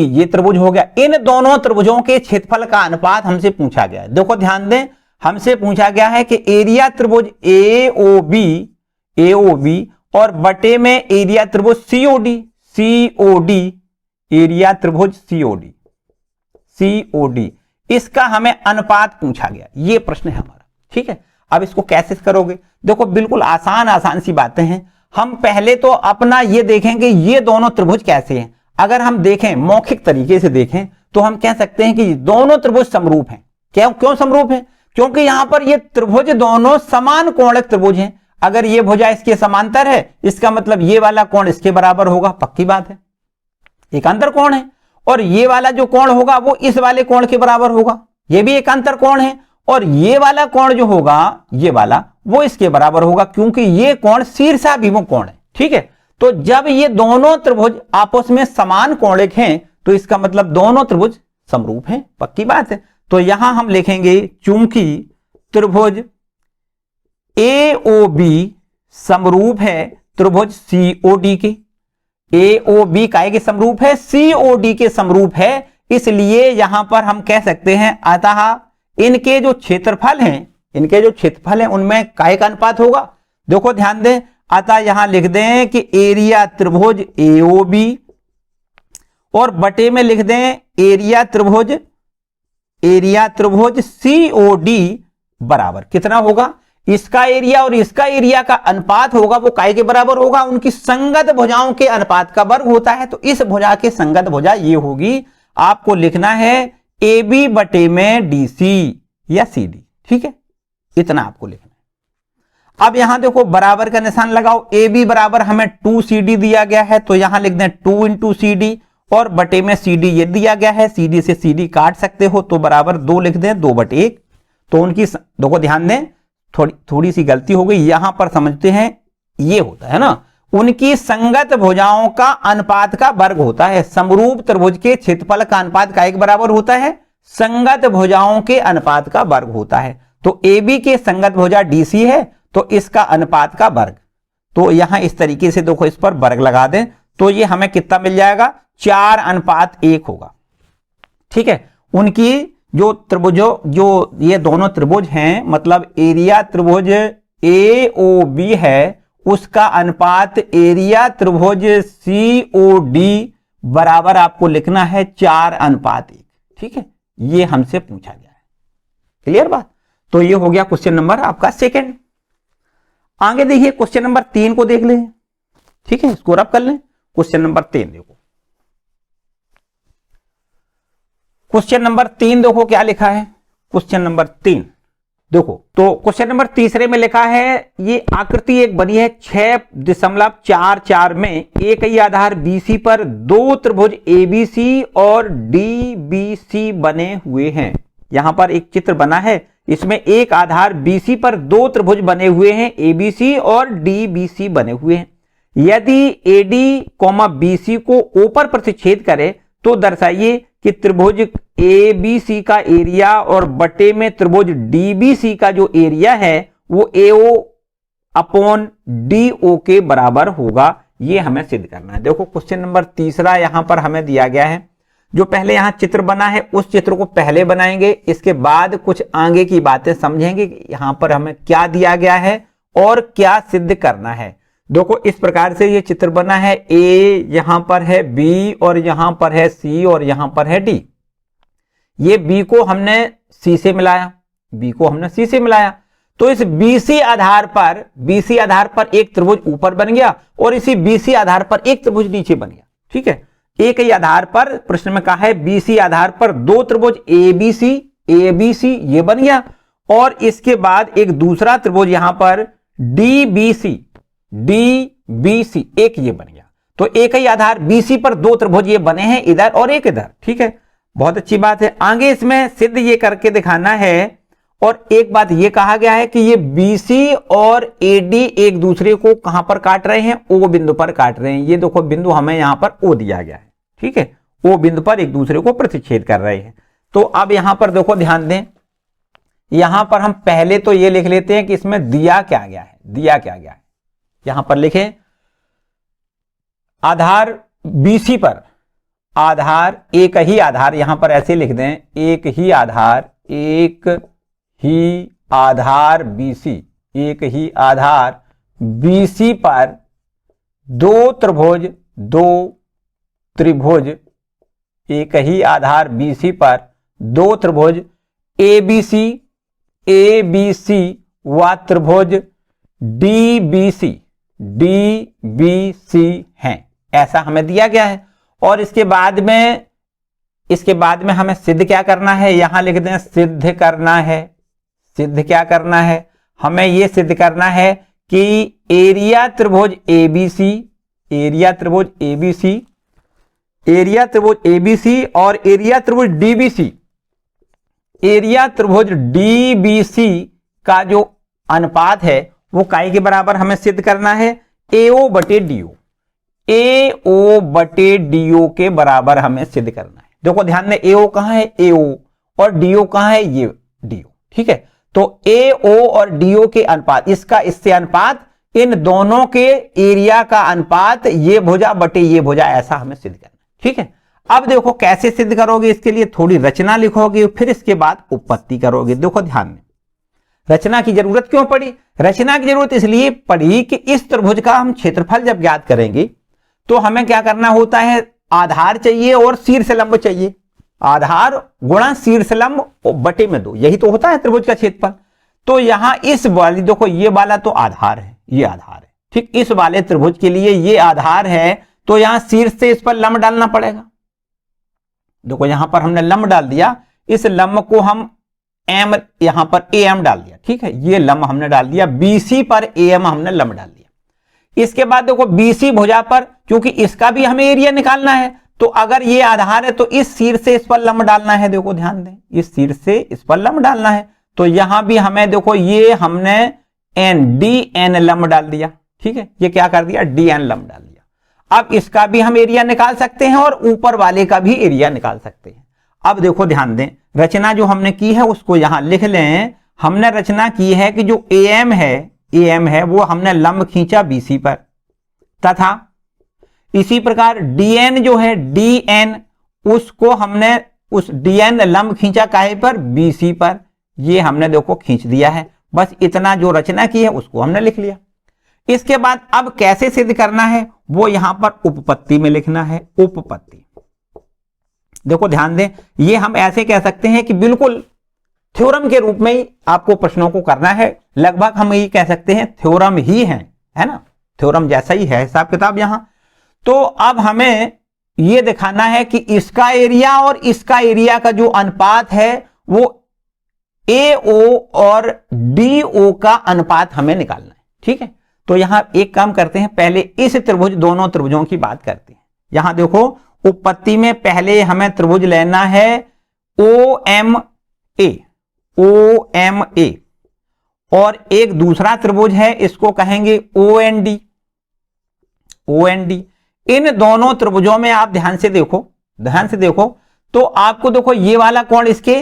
ये त्रिभुज हो गया। इन दोनों त्रिभुजों के क्षेत्रफल का अनुपात हमसे पूछा गया है। देखो ध्यान दें, हमसे पूछा गया है कि एरिया त्रिभुज AOB और बटे में एरिया त्रिभुज COD, एरिया त्रिभुज COD, इसका हमें अनुपात पूछा गया, ये प्रश्न है हमारा। ठीक है, अब इसको कैसे करोगे, देखो बिल्कुल आसान सी बातें हैं। हम पहले तो अपना ये देखेंगे ये दोनों त्रिभुज कैसे हैं। अगर हम देखें मौखिक तरीके से देखें तो हम कह सकते हैं कि दोनों त्रिभुज समरूप हैं। क्यों समरूप हैं, क्योंकि यहां पर ये त्रिभुज दोनों समान कोणिक त्रिभुज हैं। अगर ये भुजा इसके समांतर है, इसका मतलब ये वाला कोण इसके बराबर होगा, पक्की बात है, एक अंतर कोण है, और ये वाला जो कोण होगा वो इस वाले कोण के बराबर होगा, ये भी एक अंतर कोण है, और ये वाला कोण जो होगा ये वाला वो इसके बराबर होगा, क्योंकि ये कोण शीर्षाभिमुख कोण है। ठीक है, तो जब ये दोनों त्रिभुज आपस में समान कोणिक हैं तो इसका मतलब दोनों त्रिभुज समरूप हैं, पक्की बात है। तो यहां हम लिखेंगे चूंकि त्रिभुज AOB समरूप है त्रिभुज COD के, AOB काहे के समरूप है, COD के समरूप है, इसलिए यहां पर हम कह सकते हैं अतः इनके जो क्षेत्रफल हैं उनमें काहे का अनुपात होगा। देखो ध्यान दें, अतः यहां लिख दें कि एरिया त्रिभुज AOB और बटे में लिख दें एरिया त्रिभुज COD बराबर कितना होगा, इसका एरिया और इसका एरिया का अनुपात होगा वो काय के बराबर होगा, उनकी संगत भुजाओं के अनुपात का वर्ग होता है। तो इस भुजा के संगत भुजा ये होगी, आपको लिखना है AB बटे में DC या CD। ठीक है, इतना आपको लिखना है। अब यहां देखो बराबर का निशान लगाओ, AB बराबर हमें 2 CD दिया गया है, तो यहां लिख दें 2 इंटू CD और बटे में CD ये दिया गया है, CD से CD काट सकते हो तो बराबर 2 लिख दें, 2/1। तो उनकी देखो ध्यान दें, थोड़ी सी गलती हो गई, यहां पर समझते हैं ये होता है ना, उनकी संगत भुजाओं का अनुपात का वर्ग होता है। समरूप त्रिभुज के क्षेत्रफल का अनुपात का एक बराबर होता है संगत भुजाओं के अनुपात का वर्ग होता है। तो AB के संगत भुजा DC है तो इसका अनुपात का वर्ग, तो यहां इस तरीके से देखो इस पर वर्ग लगा दें तो ये हमें कितना मिल जाएगा 4:1 होगा। ठीक है, उनकी जो त्रिभुजों जो ये दोनों त्रिभुज हैं मतलब एरिया त्रिभुज AOB है उसका अनुपात एरिया त्रिभुज COD बराबर आपको लिखना है 4:1। ठीक है, ये हमसे पूछा गया है। क्लियर बात? तो ये हो गया क्वेश्चन नंबर आपका सेकंड। आगे देखिए क्वेश्चन नंबर 3 को देख लें। ठीक है, स्कोर अप कर लें। क्वेश्चन नंबर 3 देखो, क्वेश्चन नंबर 3 देखो क्या लिखा है। क्वेश्चन नंबर 3 देखो, तो क्वेश्चन नंबर तीसरे में लिखा है ये आकृति एक बनी है 6.44 में एक ही आधार BC पर दो त्रिभुज ABC और DBC बने हुए हैं। यहां पर एक चित्र बना है, इसमें एक आधार BC पर दो त्रिभुज बने हुए हैं ABC और DBC बने हुए हैं। यदि AD, BC को O पर प्रतिच्छेद करे तो दर्शाइए कि त्रिभुज ABC का एरिया और बटे में त्रिभुज DBC का जो एरिया है वो AO/DO के बराबर होगा। ये हमें सिद्ध करना है। देखो क्वेश्चन नंबर तीसरा यहां पर हमें दिया गया है। जो पहले यहां चित्र बना है उस चित्र को पहले बनाएंगे, इसके बाद कुछ आगे की बातें समझेंगे कि यहां पर हमें क्या दिया गया है और क्या सिद्ध करना है। देखो इस प्रकार से ये चित्र बना है, A यहां पर है, B और यहां पर है C और यहां पर है D। ये B को हमने C से मिलाया, B को हमने C से मिलाया, तो इस BC आधार पर एक त्रिभुज ऊपर बन गया और इसी BC आधार पर एक त्रिभुज नीचे बन गया। ठीक है, एक ही आधार पर प्रश्न में कहा है BC आधार पर दो त्रिभुज ABC ये बन गया और इसके बाद एक दूसरा त्रिभुज यहां पर DBC एक ये बन गया। तो एक ही आधार BC पर दो त्रिभुज ये बने हैं, इधर और एक इधर। ठीक है, बहुत अच्छी बात है। आगे इसमें सिद्ध ये करके दिखाना है और एक बात ये कहा गया है कि ये BC और AD एक दूसरे को कहां पर काट रहे हैं, O बिंदु पर काट रहे हैं। ये देखो बिंदु हमें यहां पर O दिया गया है। ठीक है, O बिंदु पर एक दूसरे को प्रतिच्छेद कर रहे हैं। तो अब यहां पर देखो ध्यान दें, यहां पर हम पहले तो ये लिख लेते हैं कि इसमें दिया क्या गया है। यहां पर लिखें आधार BC पर एक ही आधार यहां पर ऐसे लिख दें, एक ही आधार BC पर दो त्रिभुज एक ही आधार BC पर दो त्रिभुज ABC व त्रिभुज DBC हैं, ऐसा हमें दिया गया है। और इसके बाद में हमें सिद्ध क्या करना है, यहां लिख दें सिद्ध करना है। हमें यह सिद्ध करना है कि एरिया त्रिभुज ABC और एरिया त्रिभुज DBC का जो अनुपात है वो काय के बराबर हमें सिद्ध करना है, AO/DO के बराबर हमें सिद्ध करना है। देखो ध्यान दें, AO कहां है, AO, और DO कहां है, ये DO। ठीक है, तो AO और DO के अनुपात, इसका इससे अनुपात, इन दोनों के एरिया का अनुपात, ये भुजा बटे ये भुजा, ऐसा हमें सिद्ध करना है। ठीक है, अब देखो कैसे सिद्ध करोगे, इसके लिए थोड़ी रचना लिखोगे, फिर इसके बाद उपपत्ति करोगे। देखो ध्यान में, रचना की जरूरत क्यों पड़ी? रचना की जरूरत इसलिए पड़ी कि इस त्रिभुज का हम क्षेत्रफल जब ज्ञात करेंगे तो हमें क्या करना होता है, आधार चाहिए और शीर्ष लंब चाहिए। आधार गुणा शीर्ष लंब बटे में 2, यही तो होता है त्रिभुज का क्षेत्रफल। तो यहां इस वाली, देखो ये वाला तो आधार है, ये आधार है। ठीक, इस वाले त्रिभुज के लिए ये आधार है, तो यहां शीर्ष से इस पर लंब डालना पड़ेगा। देखो यहां पर हमने लंब डाल दिया, इस लंब को हम M, यहां पर AM डाल दिया। ठीक है, ये लंब हमने डाल दिया, BC पर AM हमने लंब डाल दिया। इसके बाद देखो BC भुजा पर, क्योंकि इसका भी हमें एरिया निकालना है, तो अगर ये आधार है तो इस शीर्ष से इस पर लंब डालना है। देखो ध्यान दें, इस शीर्ष से इस पर लंब डालना है, तो यहां भी हमें देखो ये हमने DN लंब डाल दिया। ठीक है, ये क्या कर दिया, DN लंब डाल दिया। अब इसका भी हम एरिया निकाल सकते हैं और ऊपर वाले का भी एरिया निकाल सकते हैं। अब देखो ध्यान दें, रचना जो हमने की है उसको यहां लिख लें। हमने रचना की है कि जो AM है वो हमने लंब खींचा BC पर, तथा इसी प्रकार DN जो है DN, उसको हमने उस DN लंब खींचा काहे पर, BC पर। ये हमने देखो खींच दिया है। बस इतना जो रचना की है उसको हमने लिख लिया। इसके बाद अब कैसे सिद्ध करना है वो यहां पर उपपत्ति में लिखना है। उपपत्ति देखो ध्यान दें, ये हम ऐसे कह सकते हैं कि बिल्कुल थ्योरम के रूप में ही आपको प्रश्नों को करना है। लगभग हम ये कह सकते हैं थ्योरम ही है ना, थ्योरम जैसा ही है हिसाब किताब यहां। तो अब हमें यह दिखाना है कि इसका एरिया और इसका एरिया का जो अनुपात है वो AO और DO का अनुपात हमें निकालना है। ठीक है, तो यहां एक काम करते हैं, पहले इस त्रिभुज, दोनों त्रिभुजों की बात करते हैं। यहां देखो उपपत्ति में पहले हमें त्रिभुज लेना है OMA, और एक दूसरा त्रिभुज है, इसको कहेंगे OND। इन दोनों त्रिभुजों में आप ध्यान से देखो तो आपको देखो ये वाला कोण इसके,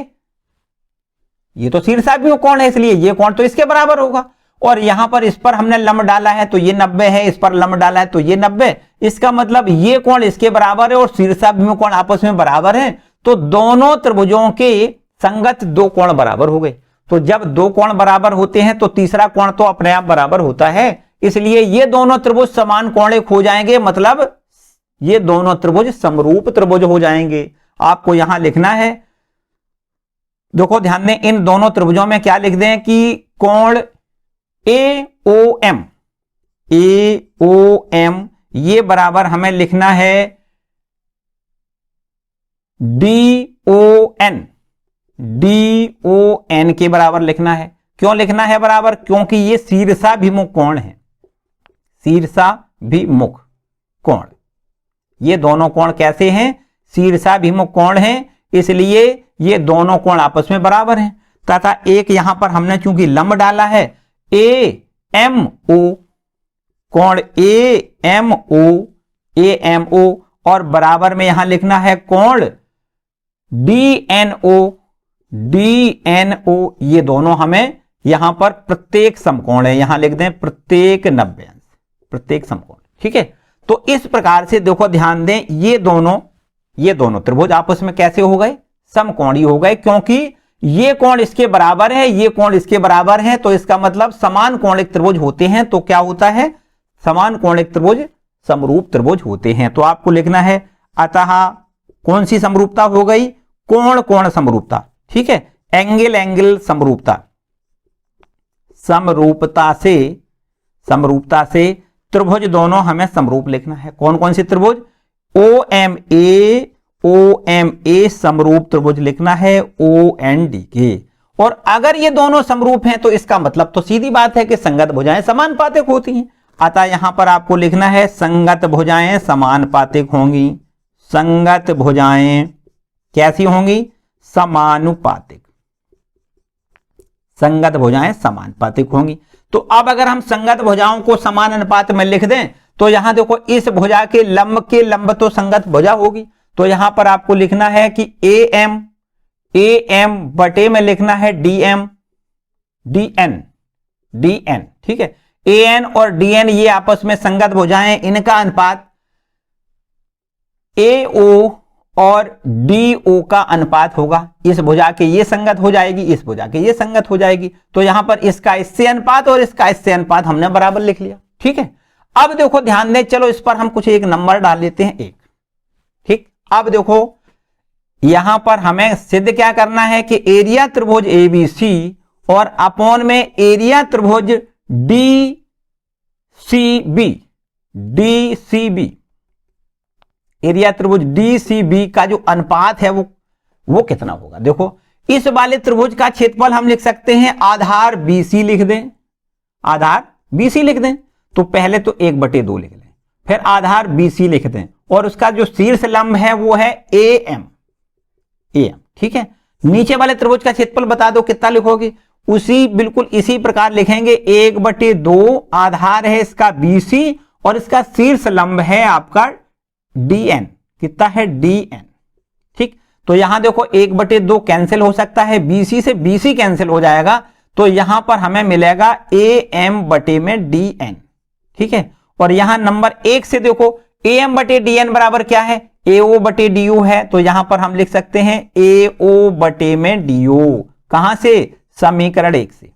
ये तो शीर्षाभिमुख कोण है इसलिए ये कोण तो इसके बराबर होगा, और यहां पर इस पर हमने लंब डाला है तो ये 90 है, इस पर लंब डाला है तो ये 90। इसका मतलब ये कोण इसके बराबर है और शीर्षाभिमुख कोण आपस में बराबर है, तो दोनों त्रिभुजों के संगत दो कोण बराबर हो गए। तो जब दो कोण बराबर होते हैं तो तीसरा कोण तो अपने आप बराबर होता है, इसलिए ये दोनों त्रिभुज समान कोणिक हो जाएंगे, मतलब ये दोनों त्रिभुज समरूप त्रिभुज हो जाएंगे। आपको यहां लिखना है, देखो ध्यान दें, इन दोनों त्रिभुजों में क्या लिख दें कि कोण AOM ये बराबर हमें लिखना है DON के बराबर लिखना है। क्यों लिखना है बराबर, क्योंकि ये शीर्षाभिमुख कोण है, शीर्षाभिमुख कोण। ये दोनों कोण कैसे हैं, शीर्षाभिमुख कोण हैं, इसलिए ये दोनों कोण आपस में बराबर हैं। तथा एक यहां पर हमने चूंकि लंब डाला है AMO, कोण AMO, और बराबर में यहां लिखना है कोण DNO। ये दोनों हमें यहां पर प्रत्येक समकोण है, यहां लिख दें प्रत्येक 90 अंश, प्रत्येक समकोण। ठीक है, तो इस प्रकार से देखो ध्यान दें, ये दोनों त्रिभुज आपस में कैसे हो गए, समकोणी हो गए, क्योंकि ये कोण इसके बराबर है, ये कोण इसके बराबर है, तो इसका मतलब समान कोणिक त्रिभुज होते हैं। तो क्या होता है, समान कोणिक त्रिभुज समरूप त्रिभुज होते हैं। तो आपको लिखना है, अतः कौन सी समरूपता हो गई, कोण कोण समरूपता। ठीक है, एंगल समरूपता, समरूपता से त्रिभुज दोनों हमें समरूप लिखना है। कौन कौन सी त्रिभुज, OMA समरूप त्रिभुज लिखना है OND के। और अगर ये दोनों समरूप हैं तो इसका मतलब तो सीधी बात है कि संगत भुजाएं समानुपातिक होती हैं। अतः यहां पर आपको लिखना है संगत भुजाएं समानुपातिक होंगी। संगत भुजाएं कैसी होंगी, समानुपातिक। संगत भुजाएं समानुपातिक होंगी। तो अब अगर हम संगत भुजाओं को समान अनुपात में लिख दें तो यहां देखो, इस भुजा के लंब तो संगत भुजा होगी। तो यहां पर आपको लिखना है कि AM बटे में लिखना है DN। ठीक है, AN और DN ये आपस में संगत भुजाएं, इनका अनुपात AO और DO का अनुपात होगा। इस भुजा के ये संगत हो जाएगी, इस भुजा के ये संगत हो जाएगी। तो यहां पर इसका इससे अनुपात और इसका इससे अनुपात हमने बराबर लिख लिया। ठीक है, अब देखो ध्यान दें, चलो इस पर हम कुछ एक नंबर डाल लेते हैं, 1। ठीक, अब देखो यहां पर हमें सिद्ध क्या करना है कि एरिया त्रिभुज ABC और अपॉन में एरिया त्रिभुज DCB, एरिया त्रिभुज DCB का जो अनुपात है वो कितना होगा। देखो, इस वाले त्रिभुज का क्षेत्रफल हम लिख सकते हैं, आधार BC लिख दें, आधार BC लिख दें। तो पहले तो 1/2 लिख लें, फिर आधार BC लिख दें, और उसका जो शीर्ष लंब है वो है AM। ठीक है, नीचे वाले त्रिभुज का क्षेत्रफल बता दो कितना लिखोगे, उसी बिल्कुल इसी प्रकार लिखेंगे 1/2 आधार है इसका BC और इसका शीर्ष लंब है आपका DN। कितना है? DN। ठीक, तो यहां देखो 1/2 कैंसिल हो सकता है, BC से BC कैंसिल हो जाएगा, तो यहां पर हमें मिलेगा AM/DN। ठीक है, और यहां नंबर 1 से देखो AM/DN बराबर क्या है? AO/DO है, तो यहां पर हम लिख सकते हैं AO/DO। कहां से? समीकरण 1 से।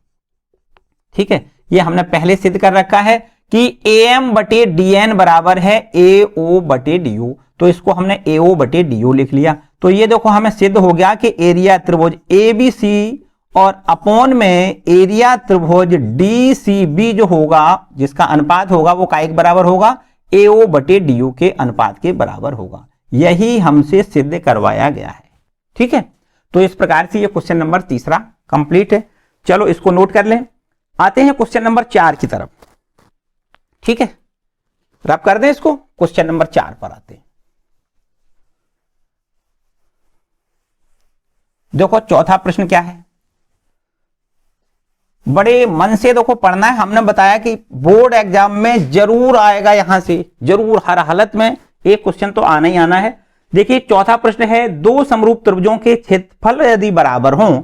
ठीक है, ये हमने पहले सिद्ध कर रखा है कि AM/DN बराबर है AO/DO, तो इसको हमने AO/DO लिख लिया। तो ये देखो हमें सिद्ध हो गया कि एरिया त्रिभुज ABC और अपॉन में एरिया त्रिभुज DCB जो होगा, जिसका अनुपात होगा वो का एक बराबर होगा, AO/DO के अनुपात के बराबर होगा। यही हमसे सिद्ध करवाया गया है। ठीक है, तो इस प्रकार से ये क्वेश्चन नंबर 3 कंप्लीट है। चलो इसको नोट कर लें। आते हैं क्वेश्चन नंबर 4 की तरफ। ठीक है, रब कर दें इसको। क्वेश्चन नंबर 4 पर आते हैं। देखो चौथा प्रश्न क्या है, बड़े मन से देखो पढ़ना है। हमने बताया कि बोर्ड एग्जाम में जरूर आएगा, यहां से जरूर हर हालत में एक क्वेश्चन तो आना ही आना है। देखिए चौथा प्रश्न है, दो समरूप त्रिभुजों के क्षेत्रफल यदि बराबर हों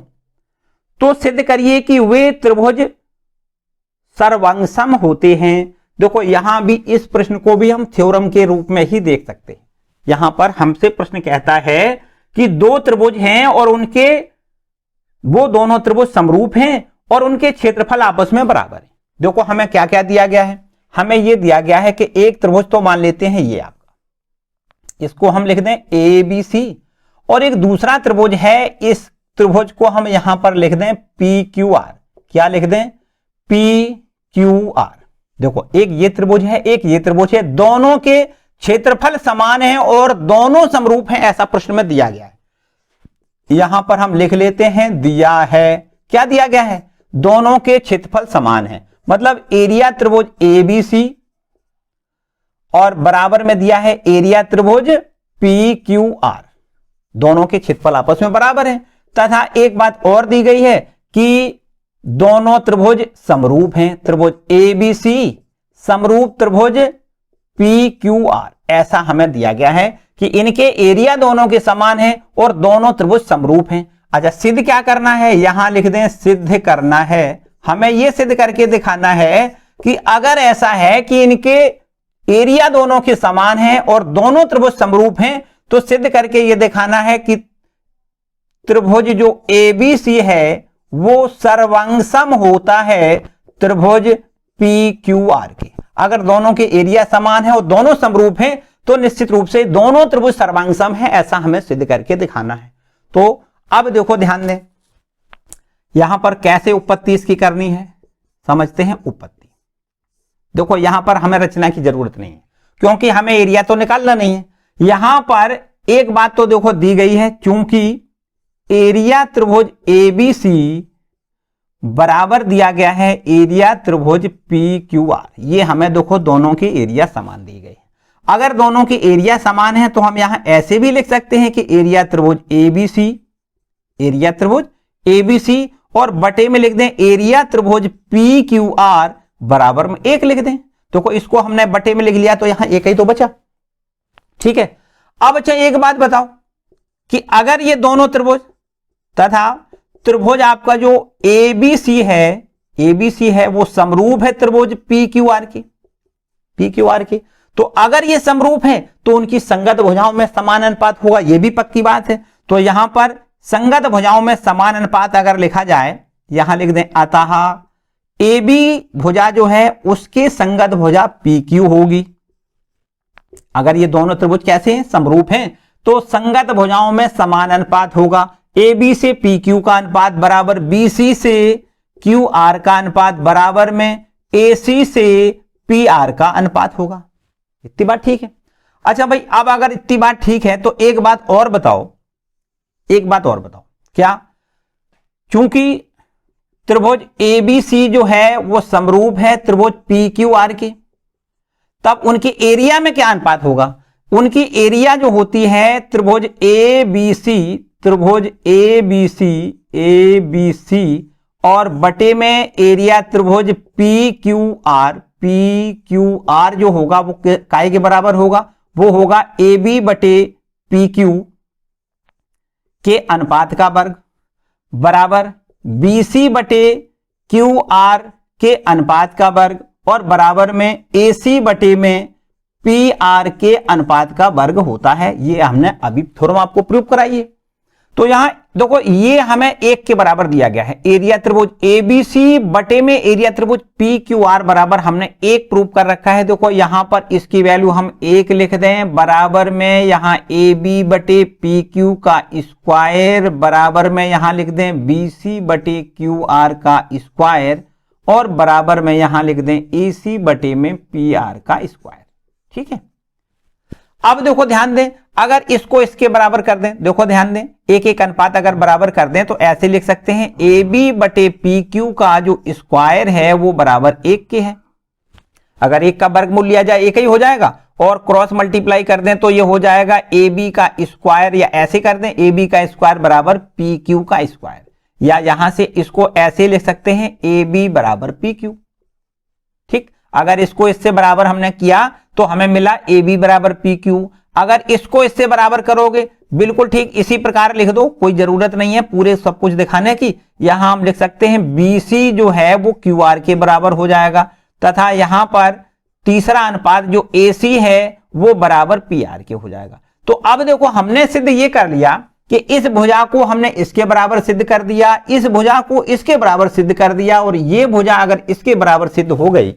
तो सिद्ध करिए कि वे त्रिभुज सर्वांगसम होते हैं। देखो यहां भी इस प्रश्न को भी हम थ्योरम के रूप में ही देख सकते हैं। यहां पर हमसे प्रश्न कहता है कि दो त्रिभुज हैं और उनके वो दोनों त्रिभुज समरूप हैं और उनके क्षेत्रफल आपस में बराबर है। देखो हमें क्या क्या दिया गया है, हमें यह दिया गया है कि एक त्रिभुज तो मान लेते हैं ये आपका, इसको हम लिख दें ABC, और एक दूसरा त्रिभुज है, इस त्रिभुज को हम यहां पर लिख दें PQR। क्या लिख दें? PQR। देखो एक ये त्रिभुज है, एक ये त्रिभुज है, दोनों के क्षेत्रफल समान है और दोनों समरूप हैं, ऐसा प्रश्न में दिया गया है। यहां पर हम लिख लेते हैं, दिया है, क्या दिया गया है? दोनों के क्षेत्रफल समान है, मतलब एरिया त्रिभुज ABC और बराबर में दिया है एरिया त्रिभुज PQR। दोनों के क्षेत्रफल आपस में बराबर है, तथा एक बात और दी गई है कि दोनों त्रिभुज समरूप हैं। त्रिभुज ABC समरूप त्रिभुज PQR, ऐसा हमें दिया गया है कि इनके एरिया दोनों के समान है और दोनों त्रिभुज समरूप हैं। अच्छा सिद्ध क्या करना है? यहां लिख दें सिद्ध करना है। हमें यह सिद्ध करके दिखाना है कि अगर ऐसा है कि इनके एरिया दोनों के समान है और दोनों त्रिभुज समरूप हैं, तो सिद्ध करके यह दिखाना है कि त्रिभुज जो ABC है वो सर्वांगसम होता है त्रिभुज PQR के। अगर दोनों के एरिया समान है और दोनों समरूप हैं तो निश्चित रूप से दोनों त्रिभुज सर्वांगसम है, ऐसा हमें सिद्ध करके दिखाना है। तो अब देखो ध्यान दें, यहां पर कैसे उत्पत्ति इसकी करनी है, समझते हैं उत्पत्ति। देखो यहां पर हमें रचना की जरूरत नहीं है क्योंकि हमें एरिया तो निकालना नहीं है। यहां पर एक बात तो देखो दी गई है, चूंकि एरिया त्रिभुज ABC बराबर दिया गया है एरिया त्रिभुज PQR। ये हमें देखो दोनों के एरिया समान दी गई। अगर दोनों के एरिया समान है तो हम यहां ऐसे भी लिख सकते हैं कि एरिया त्रिभुज ABC, एरिया त्रिभुज ABC और बटे में लिख दें एरिया त्रिभुज PQR बराबर में 1 लिख दें। तो इसको हमने बटे में लिख लिया तो यहां 1 ही तो बचा। ठीक है, अब अच्छा एक बात बताओ कि अगर ये दोनों त्रिभुज तथा त्रिभुज आपका जो ABC है वो समरूप है त्रिभुज PQR की, तो अगर ये समरूप है तो उनकी संगत भुजाओं में समान अनुपात होगा, ये भी पक्की बात है। तो यहां पर संगत भुजाओं में समान अनुपात अगर लिखा जाए, यहां लिख दें अतः AB भुजा जो है उसके संगत भुजा PQ होगी। अगर ये दोनों त्रिभुज कैसे हैं? समरूप हैं, तो संगत भुजाओं में समान अनुपात होगा। AB से PQ का अनुपात बराबर BC से QR का अनुपात बराबर में AC से PR का अनुपात होगा। इतनी बात ठीक है? अच्छा भाई, अब अगर इतनी बात ठीक है तो एक बात और बताओ, क्या? चूंकि त्रिभुज ABC जो है वो समरूप है त्रिभुज PQR के, तब उनके एरिया में क्या अनुपात होगा? उनकी एरिया जो होती है त्रिभुज ABC और बटे में एरिया त्रिभुज PQR जो होगा वो काय के बराबर होगा, वो होगा AB बटे PQ के अनुपात का वर्ग बराबर BC बटे QR के अनुपात का वर्ग और बराबर में AC बटे में PR के अनुपात का वर्ग होता है। ये हमने अभी थोड़ा आपको प्रूव कराइए। तो यहां देखो ये हमें 1 के बराबर दिया गया है। एरिया त्रिभुज ABC बटे में एरिया त्रिभुज PQR बराबर हमने 1 प्रूव कर रखा है। देखो यहां पर इसकी वैल्यू हम 1 लिख दें, बराबर में यहां AB बटे PQ का स्क्वायर बराबर में यहां लिख दें BC बटे QR का स्क्वायर और बराबर में यहां लिख दें AC बटे में PR का स्क्वायर। ठीक है, अब देखो ध्यान दें, अगर इसको इसके बराबर कर दें, देखो ध्यान दें, एक एक अनुपात अगर बराबर कर दें तो ऐसे लिख सकते हैं AB बटे PQ का जो स्क्वायर है वो बराबर 1 के है। अगर 1 का वर्गमूल लिया जाए 1 ही हो जाएगा और क्रॉस मल्टीप्लाई कर दें तो ये हो जाएगा AB का स्क्वायर, या ऐसे कर दें AB का स्क्वायर बराबर PQ का स्क्वायर, या यहां से इसको ऐसे लिख सकते हैं AB बराबर PQ। ठीक, अगर इसको इससे बराबर हमने किया तो हमें मिला AB बराबर PQ। अगर इसको इससे बराबर करोगे बिल्कुल ठीक इसी प्रकार लिख दो, कोई जरूरत नहीं है पूरे सब कुछ दिखाने की। यहां हम लिख सकते हैं BC जो है वो QR के बराबर हो जाएगा तथा यहां पर तीसरा अनुपात जो AC है वो बराबर PR के हो जाएगा। तो अब देखो हमने सिद्ध ये कर लिया कि इस भुजा को हमने इसके बराबर सिद्ध कर दिया, इस भुजा को इसके बराबर सिद्ध कर दिया, और ये भुजा अगर इसके बराबर सिद्ध हो गई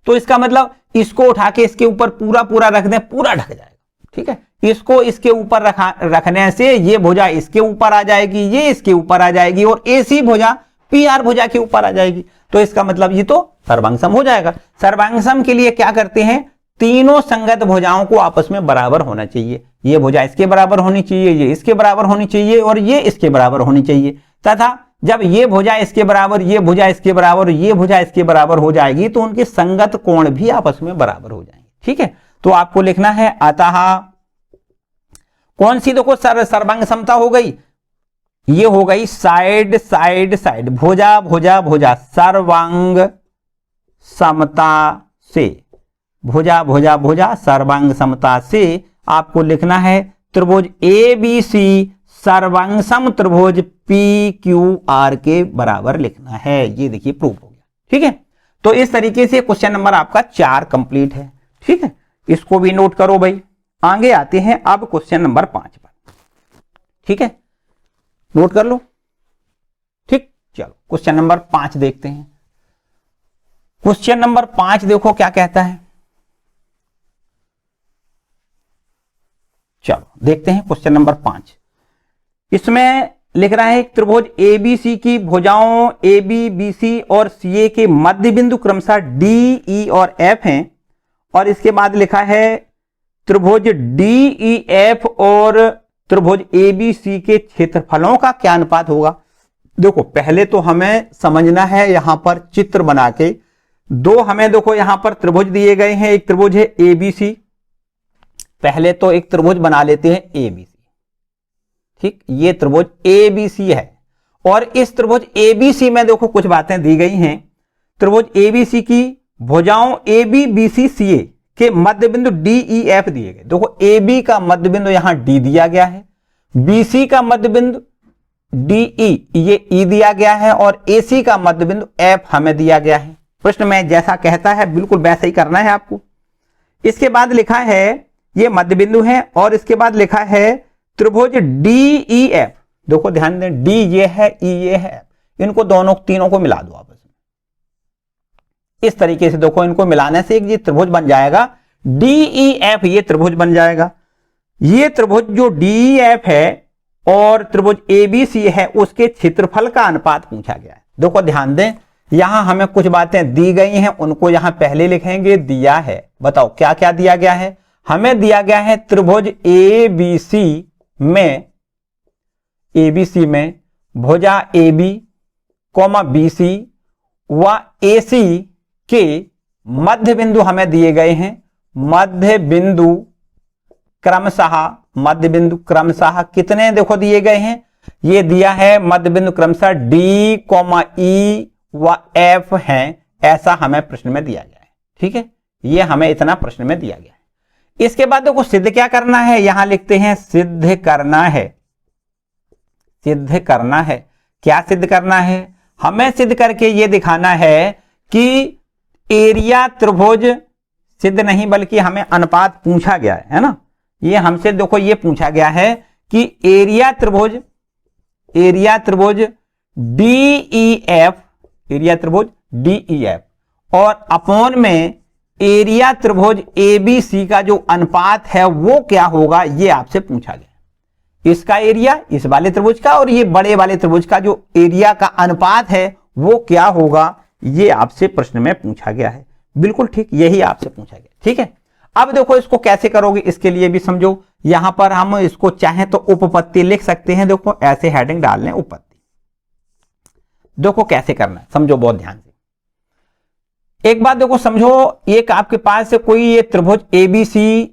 तो इसका मतलब इसको उठा के इसके ऊपर पूरा पूरा रख दें, पूरा ढक जाएगा। ठीक है, इसको इसके ऊपर रखने से ये भुजा इसके ऊपर आ जाएगी, ये इसके ऊपर आ जाएगी और AC भुजा PR भुजा के ऊपर आ जाएगी। तो इसका मतलब ये तो सर्वांग सम हो जाएगा। सर्वांग सम के लिए क्या करते हैं, तीनों संगत भुजाओं को आपस में बराबर होना चाहिए। ये भुजा इसके बराबर होनी चाहिए, ये इसके बराबर होनी चाहिए और ये इसके बराबर होनी चाहिए। तथा जब ये भुजा इसके बराबर, ये भुजा इसके बराबर, ये भुजा इसके बराबर हो जाएगी तो उनके संगत कोण भी आपस में बराबर हो जाएंगे। ठीक है, तो आपको लिखना है अतः कौन सी, देखो सर्वांग समता हो गई, ये हो गई साइड साइड साइड, भुजा भुजा भुजा सर्वांग समता से, भुजा भुजा भुजा सर्वांग समता से आपको लिखना है त्रिभुज ABC सर्वांग सम त्रिभुज PQR के बराबर लिखना है। ये देखिए प्रूफ हो गया। ठीक है, तो इस तरीके से क्वेश्चन नंबर आपका 4 कंप्लीट है। ठीक है, इसको भी नोट करो भाई। आगे आते हैं अब क्वेश्चन नंबर 5 पर। ठीक है, नोट कर लो। ठीक, चलो क्वेश्चन नंबर 5 देखते हैं। क्वेश्चन नंबर 5 देखो क्या कहता है, चलो देखते हैं क्वेश्चन नंबर 5। इसमें लिख रहा है एक त्रिभुज ABC की भुजाओं AB, BC और CA के मध्य बिंदु क्रमशः D, E और F हैं, और इसके बाद लिखा है त्रिभुज DEF और त्रिभुज ABC के क्षेत्रफलों का क्या अनुपात होगा। देखो पहले तो हमें समझना है यहां पर चित्र बना के, दो हमें देखो यहां पर त्रिभुज दिए गए हैं, एक त्रिभुज है ABC, पहले तो एक त्रिभुज बना लेते हैं ABC। ठीक, ये त्रिभुज ABC है और इस त्रिभुज ABC में देखो कुछ बातें दी गई हैं। त्रिभुज ABC की भुजाओं AB, BC, CA के मध्य बिंदु DEF दिए गए। देखो AB का मध्य बिंदु यहां D दिया गया है, BC का मध्य बिंदु DE ये E दिया गया है और AC का मध्य बिंदु F हमें दिया गया है। प्रश्न में जैसा कहता है बिल्कुल वैसा ही करना है आपको। इसके बाद लिखा है ये मध्य बिंदु है और इसके बाद लिखा है त्रिभुज DEF। देखो ध्यान दें, D ये है, E ये है, इनको दोनों तीनों को मिला दो आपस में। इस तरीके से देखो इनको मिलाने से एक ये त्रिभुज बन जाएगा DEF, ये त्रिभुज बन जाएगा। ये त्रिभुज जो DEF है और त्रिभुज ABC है उसके क्षेत्रफल का अनुपात पूछा गया है। देखो ध्यान दें, यहां हमें कुछ बातें दी गई हैं, उनको यहां पहले लिखेंगे। दिया है, बताओ क्या क्या दिया गया है। हमें दिया गया है त्रिभुज ABC में भुजा AB, BC व AC के मध्य बिंदु हमें दिए गए हैं। मध्य बिंदु क्रमशः कितने देखो दिए गए हैं, ये दिया है मध्य बिंदु क्रमशः डी कॉमा ई व एफ है, ऐसा हमें प्रश्न में दिया गया है। ठीक है, ये हमें इतना प्रश्न में दिया गया है। इसके बाद देखो सिद्ध क्या करना है, यहां लिखते हैं सिद्ध करना है। सिद्ध करना है, क्या सिद्ध करना है, हमें सिद्ध करके ये दिखाना है कि एरिया त्रिभुज, सिद्ध नहीं बल्कि हमें अनुपात पूछा गया है ना, ये हमसे देखो ये पूछा गया है कि एरिया त्रिभुज DEF, एरिया त्रिभुज DEF और अपॉन में एरिया त्रिभुज ABC का जो अनुपात है वो क्या होगा, ये आपसे पूछा गया। इसका एरिया इस वाले त्रिभुज का और ये बड़े वाले त्रिभुज का जो एरिया का अनुपात है वो क्या होगा, ये आपसे प्रश्न में पूछा गया है। बिल्कुल ठीक, यही आपसे पूछा गया। ठीक है, अब देखो इसको कैसे करोगे, इसके लिए भी समझो। यहां पर हम इसको चाहें तो उपपत्ति लिख सकते हैं। देखो ऐसे हेडिंग डाल लें उपपत्ति। देखो कैसे करना है, समझो बहुत ध्यान से। एक बात देखो समझो, एक आपके पास से कोई ये त्रिभुज ABC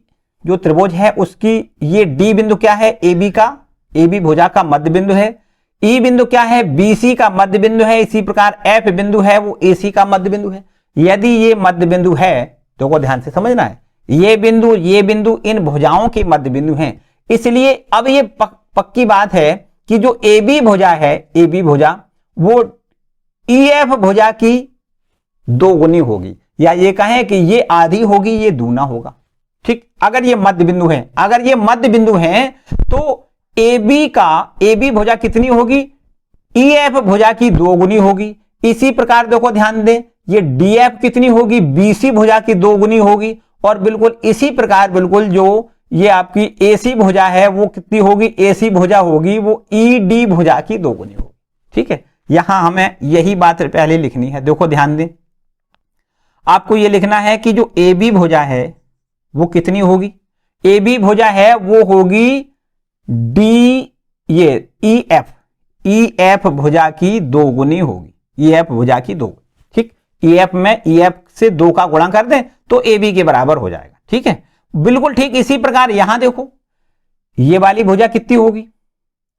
जो त्रिभुज है उसकी ये D बिंदु क्या है, AB भुजा का मध्य बिंदु है। E बिंदु क्या है, BC का मध्य बिंदु है। इसी प्रकार F बिंदु है वो AC का मध्य बिंदु है। यदि ये मध्य बिंदु है तो को ध्यान से समझना है, ये बिंदु इन भुजाओं के मध्य बिंदु हैं। इसलिए अब ये पक्की बात है कि जो AB भुजा है, AB भुजा वो EF भुजा की दो गुनी होगी, या ये कहें कि ये आधी होगी, ये दूना होगा। ठीक, अगर ये मध्य बिंदु है, अगर ये मध्य बिंदु है तो AB भुजा कितनी होगी, EF भुजा की दो गुनी होगी। इसी प्रकार देखो ध्यान दें, ये DF कितनी होगी, BC भुजा की दो गुनी होगी। और बिल्कुल इसी प्रकार बिल्कुल जो ये आपकी AC भुजा है वो कितनी होगी, AC भुजा होगी वो ED भुजा की दो गुनी होगी। ठीक है, यहां हमें यही बात पहले लिखनी है। देखो ध्यान दें, आपको ये लिखना है कि जो AB भुजा है वो कितनी होगी, AB भुजा है वो होगी EF भुजा की दो गुनी होगी, EF भुजा की दो। ठीक, EF में EF से दो का गुणा कर दें तो AB के बराबर हो जाएगा। ठीक है, बिल्कुल ठीक। इसी प्रकार यहां देखो ये वाली भुजा कितनी होगी,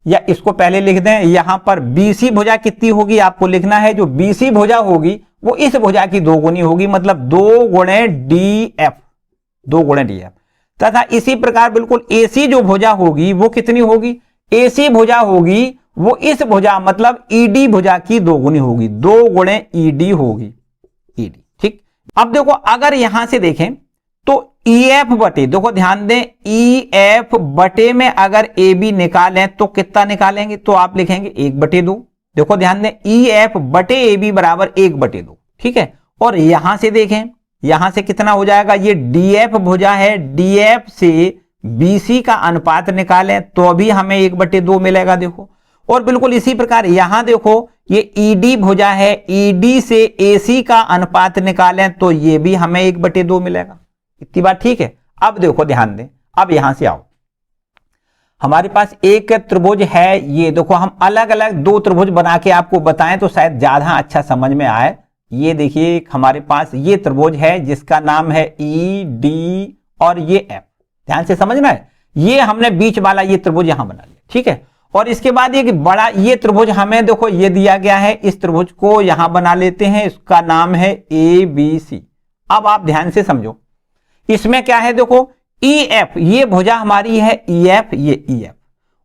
या इसको पहले लिख दें, यहां पर BC भुजा कितनी होगी आपको लिखना है। जो BC भुजा होगी वो इस भुजा की दो गुनी होगी, मतलब 2 गुणे DF। तथा इसी प्रकार बिल्कुल AC जो भुजा होगी वो कितनी होगी, AC भुजा होगी वो इस भुजा मतलब ED भुजा की दो गुनी होगी, 2 गुणे ED होगी, ED। ठीक, अब देखो अगर यहां से देखें तो EF बटे, देखो ध्यान दें, EF बटे में अगर AB निकालें तो कितना निकालेंगे, तो आप लिखेंगे 1/2। देखो ध्यान दें, EF बटे AB बराबर 1/2। ठीक है, और यहां से देखें, यहां से कितना हो जाएगा, ये DF भुजा है, DF से BC का अनुपात निकालें तो भी हमें 1/2 मिलेगा। देखो, और बिल्कुल इसी प्रकार यहां देखो ये ED भुजा है, ED से AC का अनुपात निकालें तो ये भी हमें 1/2 मिलेगा। इतनी बात ठीक है। अब देखो ध्यान दें, अब यहां से आओ, हमारे पास एक त्रिभुज है, ये देखो हम अलग अलग दो त्रिभुज बना के आपको बताएं तो शायद ज्यादा अच्छा समझ में आए। ये देखिए हमारे पास ये त्रिभुज है जिसका नाम है ED और ये F, ध्यान से समझना है। ये हमने बीच वाला ये त्रिभुज यहां बना लिया। ठीक है, और इसके बाद ये बड़ा ये त्रिभुज हमें देखो ये दिया गया है, इस त्रिभुज को यहां बना लेते हैं, इसका नाम है ABC। अब आप ध्यान से समझो, इसमें क्या है, देखो EF ये भुजा हमारी है, EF ये EF,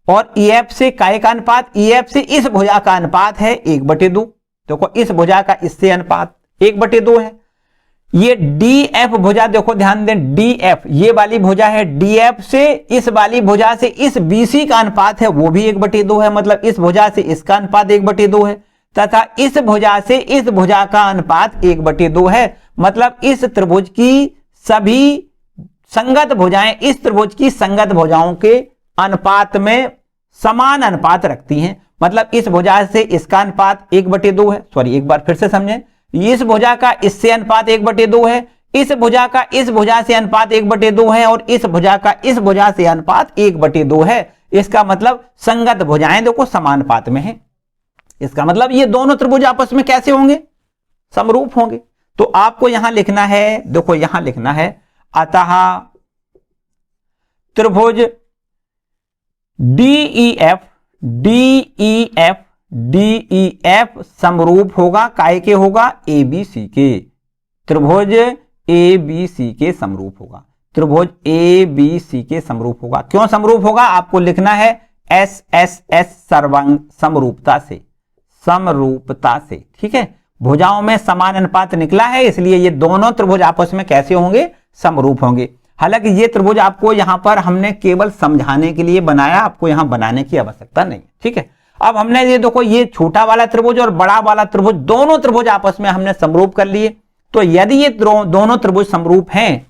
और EF से काय का अनुपात, EF से इस भुजा का अनुपात है 1/2। देखो इस भुजा का इससे अनुपात 1/2 है। ये DF भुजा देखो ध्यान दें, DF ये वाली भुजा है, DF से इस वाली भुजा से इस BC का अनुपात है वो भी 1/2 है, मतलब इस भुजा से इसका अनुपात 1/2 है, तथा इस भुजा से इस भुजा का अनुपात 1/2 है। मतलब इस त्रिभुज की सभी संगत भुजाएं इस त्रिभुज की संगत भुजाओं के अनुपात में समान अनुपात रखती हैं। मतलब इस भुजा से इसका अनुपात 1/2 है, सॉरी एक बार फिर से समझें, इस भुजा का इससे अनुपात 1/2 है, इस भुजा का इस भुजा से अनुपात 1/2 है, और इस भुजा का इस भुजा से अनुपात 1/2 है। इसका मतलब संगत भुजाएं देखो समानुपात में है। इसका मतलब ये दोनों त्रिभुज आपस में कैसे होंगे, समरूप होंगे। तो आपको यहां लिखना है, देखो यहां लिखना है, अतः त्रिभुज DEF समरूप होगा, काय के होगा, ABC के, त्रिभुज ABC के समरूप होगा, त्रिभुज ABC के समरूप होगा। क्यों समरूप होगा, आपको लिखना है SSS सर्वांग समरूपता से, समरूपता से, ठीक है। भुजाओं में समान अनुपात निकला है, इसलिए ये दोनों त्रिभुज आपस में कैसे होंगे, समरूप होंगे। हालांकि ये त्रिभुज आपको यहां पर हमने केवल समझाने के लिए बनाया, आपको यहां बनाने की आवश्यकता नहीं, ठीक है। अब हमने ये देखो, ये छोटा वाला त्रिभुज और बड़ा वाला त्रिभुज, दोनों त्रिभुज आपस में हमने समरूप कर लिए। तो यदि ये दोनों त्रिभुज समरूप हैं,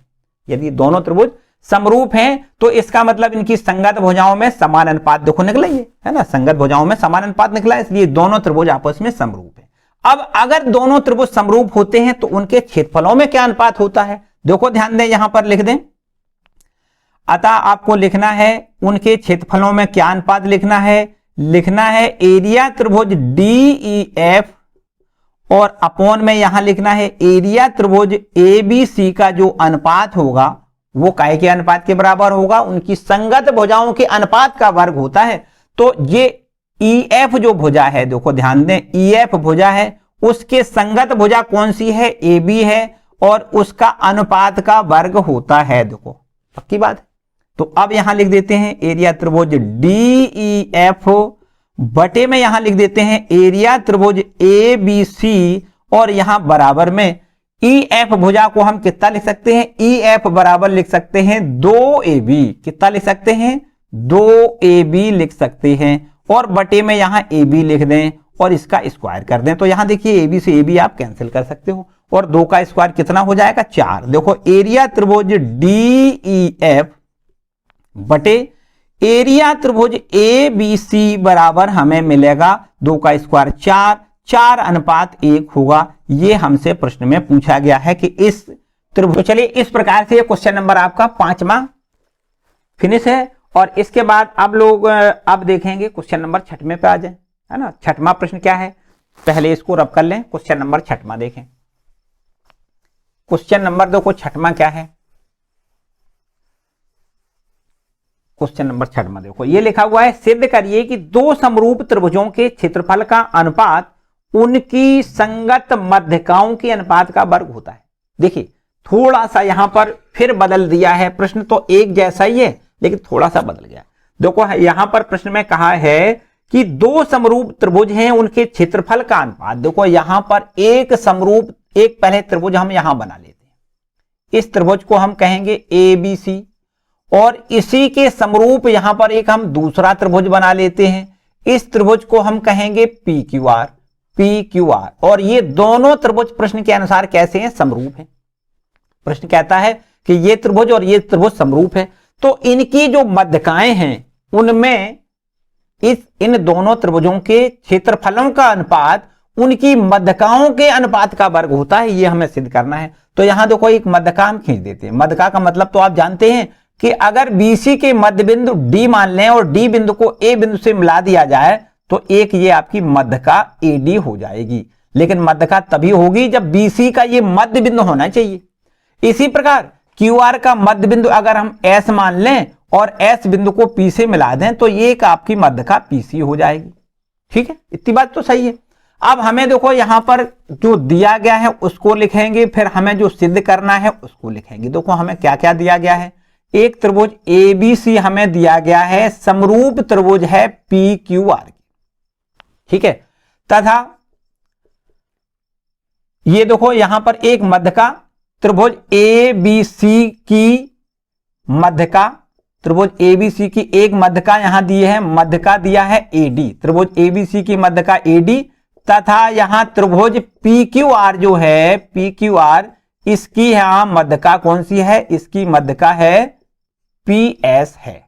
यदि दोनों त्रिभुज समरूप हैं, तो इसका मतलब इनकी संगत भुजाओं में समान अनुपात देखो निकला, ये है ना, संगत भुजाओं में समान अनुपात निकला, इसलिए दोनों त्रिभुज आपस में समरूप है। अब अगर दोनों त्रिभुज समरूप होते हैं तो उनके क्षेत्रफलों में क्या अनुपात होता है, देखो ध्यान दें, यहां पर लिख दें। अतः आपको लिखना है उनके क्षेत्रफलों में क्या अनुपात लिखना है, एरिया त्रिभुज DEF और अपॉन में यहां लिखना है एरिया त्रिभुज ABC का जो अनुपात होगा वो काय के अनुपात के बराबर होगा, उनकी संगत भुजाओं के अनुपात का वर्ग होता है। तो ये EF जो भुजा है, देखो ध्यान दें, EF भुजा है, उसके संगत भुजा कौन सी है, AB है, और उसका अनुपात का वर्ग होता है, देखो पक्की बात है। तो अब यहां लिख देते हैं एरिया त्रिभुज DEF बटे में यहां लिख देते हैं एरिया त्रिभुज ABC, और यहां बराबर में EF भुजा को हम कितना लिख सकते हैं, EF बराबर लिख सकते हैं 2AB, कितना लिख सकते हैं, 2AB लिख सकते हैं, और बटे में यहां AB लिख दें और इसका स्क्वायर कर दें। तो यहां देखिए AB से AB आप कैंसिल कर सकते हो, और 2 का स्क्वायर कितना हो जाएगा, 4। देखो एरिया त्रिभुज DEF बटे एरिया त्रिभुज ABC बराबर हमें मिलेगा 2 का स्क्वायर 4, 4:1 होगा। ये हमसे प्रश्न में पूछा गया है कि इस त्रिभुज, चलिए इस प्रकार से क्वेश्चन नंबर आपका 5वां फिनिश है। और इसके बाद अब लोग अब देखेंगे क्वेश्चन नंबर 6वें पे आ जाए, है ना। 6वां प्रश्न क्या है, पहले इसको रब कर लें। क्वेश्चन नंबर 6वां देखें, क्वेश्चन नंबर देखो 6वां क्या है, क्वेश्चन नंबर 6वां देखो, ये लिखा हुआ है, सिद्ध करिए कि दो समरूप त्रिभुजों के क्षेत्रफल का अनुपात उनकी संगत मध्यकाओं के अनुपात का वर्ग होता है। देखिए थोड़ा सा यहां पर फिर बदल दिया है, प्रश्न तो एक जैसा ही है लेकिन थोड़ा सा बदल गया। देखो यहां पर प्रश्न में कहा है कि दो समरूप त्रिभुज हैं, उनके क्षेत्रफल का अनुपात, देखो यहां पर एक समरूप, एक पहले त्रिभुज हम यहां बना लेते हैं, इस त्रिभुज को हम कहेंगे ABC, और इसी के समरूप यहां पर एक हम दूसरा त्रिभुज बना लेते हैं, इस त्रिभुज को हम कहेंगे PQR, और ये दोनों त्रिभुज प्रश्न के अनुसार कैसे हैं, समरूप हैं। प्रश्न कहता है कि ये त्रिभुज और ये त्रिभुज समरूप है, तो इनकी जो मध्यकाएं हैं उनमें इन दोनों त्रिभुजों के क्षेत्रफलों का अनुपात उनकी मध्यकाओं के अनुपात का वर्ग होता है, ये हमें सिद्ध करना है। तो यहां देखो एक मध्यका हम खींच देते हैं। मध्यका का मतलब तो आप जानते हैं कि अगर BC के मध्य बिंदु D मान लें और D बिंदु को A बिंदु से मिला दिया जाए तो एक ये आपकी मध्यका AD हो जाएगी। लेकिन मध्यका तभी होगी जब BC का ये मध्य बिंदु होना चाहिए। इसी प्रकार QR का मध्य बिंदु अगर हम S मान लें और S बिंदु को P से मिला दें तो ये एक आपकी मध्यका PC हो जाएगी। ठीक है, इतनी बात तो सही है। अब हमें देखो यहां पर जो दिया गया है उसको लिखेंगे, फिर हमें जो सिद्ध करना है उसको लिखेंगे। देखो हमें क्या क्या दिया गया है, एक त्रिभुज ABC हमें दिया गया है, समरूप त्रिभुज है PQR, ठीक है, तथा ये देखो यहां पर एक मध्यका त्रिभुज ABC की मध्यका, त्रिभुज ABC की एक मध्यका यहां दी है, मध्यका दिया है AD, त्रिभुज ABC की मध्यका AD, तथा यहां त्रिभुज PQR जो है PQR, इसकी यहां मध्यका कौन सी है, इसकी मध्यका है PS है।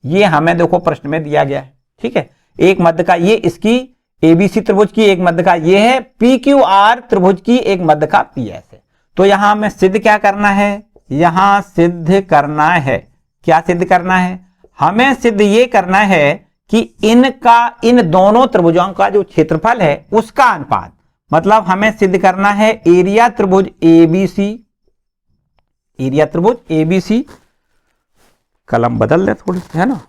ये हमें देखो प्रश्न में दिया गया है, ठीक है। एक मध्यका ये इसकी ABC त्रिभुज की एक मध्यका ये है, PQR त्रिभुज की एक मध्यका PS है। तो यहां हमें सिद्ध क्या करना है, यहां सिद्ध करना है, क्या सिद्ध करना है, हमें सिद्ध ये करना है कि इन दोनों त्रिभुजों का जो क्षेत्रफल है उसका अनुपात, मतलब हमें सिद्ध करना है एरिया त्रिभुज ABC, एरिया त्रिभुज ABC, कलम बदल दे थोड़ी सी, है ना।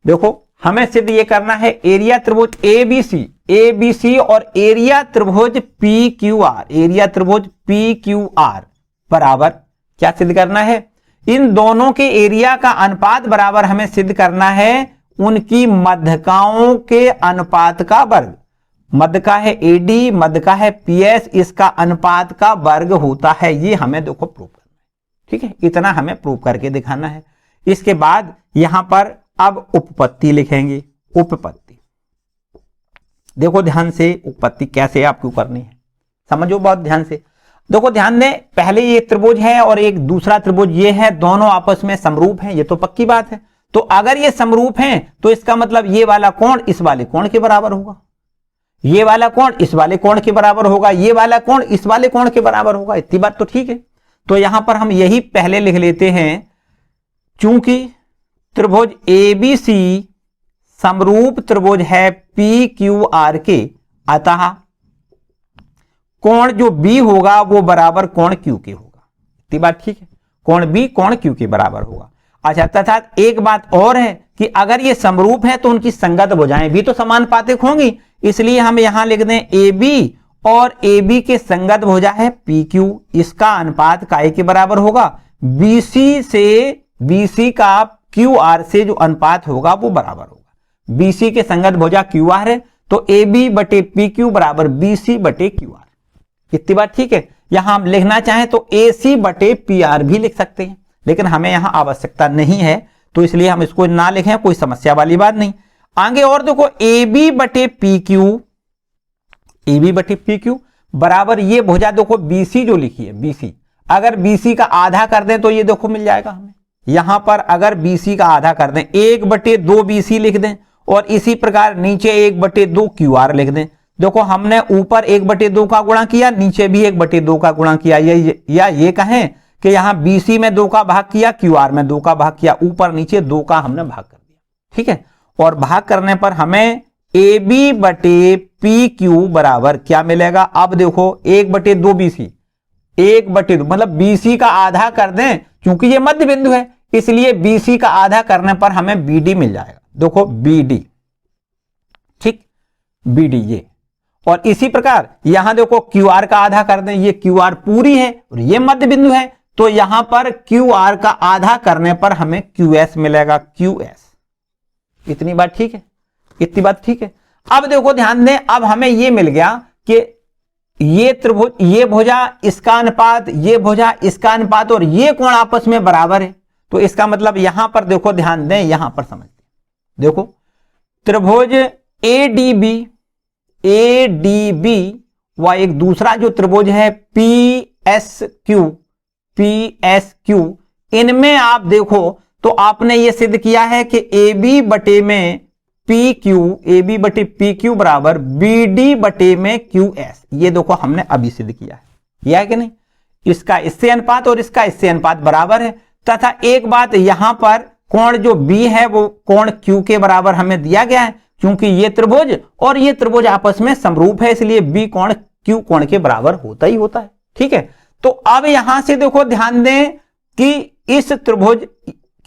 देखो हमें सिद्ध ये करना है एरिया त्रिभुज एबीसी और एरिया त्रिभुज PQR, एरिया त्रिभुज PQR बराबर क्या सिद्ध करना है, इन दोनों के एरिया का अनुपात बराबर हमें सिद्ध करना है उनकी मध्यकाओं के अनुपात का वर्ग। मध्य का है AD, मध्य का है PS, इसका अनुपात का वर्ग होता है। ये हमें देखो प्रूव करना है, ठीक है, इतना हमें प्रूव करके दिखाना है। इसके बाद यहां पर अब उपपत्ति लिखेंगे। उपपत्ति देखो ध्यान से, उपपत्ति कैसे आपको करनी है समझो बहुत ध्यान से। देखो ध्यान दें, पहले ये त्रिभुज है और एक दूसरा त्रिभुज ये है, दोनों आपस में समरूप हैं, ये तो पक्की बात है। तो अगर ये समरूप हैं तो इसका मतलब ये वाला कोण इस वाले कोण के बराबर होगा, ये वाला कोण इस वाले कोण के बराबर होगा, ये वाला कोण इस वाले कोण के बराबर होगा। इतनी बात तो ठीक है। तो यहां पर हम यही पहले लिख लेते हैं, चूंकि त्रिभुज ABC समरूप त्रिभुज है PQR के, अतः कोण जो B होगा वो बराबर कोण Q के होगा। इतनी बात ठीक है, कोण B कोण Q के बराबर होगा। अच्छा, तथा एक बात और है कि अगर ये समरूप है तो उनकी संगत भुजाएं भी तो समानुपातिक होंगी, इसलिए हम यहां लिख दें AB और AB के संगत भुजा है PQ, इसका अनुपात काय के बराबर होगा, BC का QR से जो अनुपात होगा वो बराबर होगा। BC के संगत भुजा QR है तो AB बटे PQ बराबर BC बटे QR। इतनी बात ठीक है। यहां हम लिखना चाहें तो AC बटे PR भी लिख सकते हैं, लेकिन हमें यहां आवश्यकता नहीं है तो इसलिए हम इसको ना लिखें, कोई समस्या वाली बात नहीं। आगे और देखो AB बटे PQ बराबर ये भुजा देखो BC जो लिखी है, BC अगर BC का आधा कर दें तो ये देखो मिल जाएगा हमें। यहां पर अगर BC का आधा कर दें 1/2 BC लिख दें और इसी प्रकार नीचे 1/2 QR लिख दें। देखो हमने ऊपर 1/2 का गुणा किया, नीचे भी 1/2 का गुणा किया, या ये कहें कि यहां BC में 2 का भाग किया, QR में 2 का भाग किया, ऊपर नीचे 2 का हमने भाग कर दिया, ठीक है। और भाग करने पर हमें AB बटे PQ बराबर क्या मिलेगा, अब देखो 1/2 BC, 1/2 मतलब BC का आधा कर दें, क्योंकि ये मध्य बिंदु है इसलिए BC का आधा करने पर हमें BD मिल जाएगा। देखो BD, ठीक, BD ये, और इसी प्रकार यहां देखो QR का आधा कर दें, ये QR पूरी है और ये मध्य बिंदु है, तो यहां पर QR का आधा करने पर हमें QS मिलेगा, QS। इतनी बात ठीक है, इतनी बात ठीक है। अब देखो ध्यान दें, अब हमें ये मिल गया कि ये त्रिभुज, ये भुजा इसका अनुपात, ये भुजा इसका अनुपात और ये कोण आपस में बराबर है। तो इसका मतलब यहां पर देखो ध्यान दें, यहां पर समझते देखो त्रिभुज ADB व एक दूसरा जो त्रिभुज है PSQ, इनमें आप देखो तो आपने ये सिद्ध किया है कि AB बटे में PQ बराबर BD बटे में QS। ये देखो हमने अभी सिद्ध किया है, यह है कि नहीं। इसका इससे अनुपात और इसका इससे अनुपात बराबर है, तथा एक बात यहां पर कोण जो B है वो कोण Q के बराबर हमें दिया गया है, क्योंकि ये त्रिभुज और ये त्रिभुज आपस में समरूप है, इसलिए B कोण Q कोण के बराबर होता ही होता है, ठीक है। तो अब यहां से देखो ध्यान दें कि इस त्रिभुज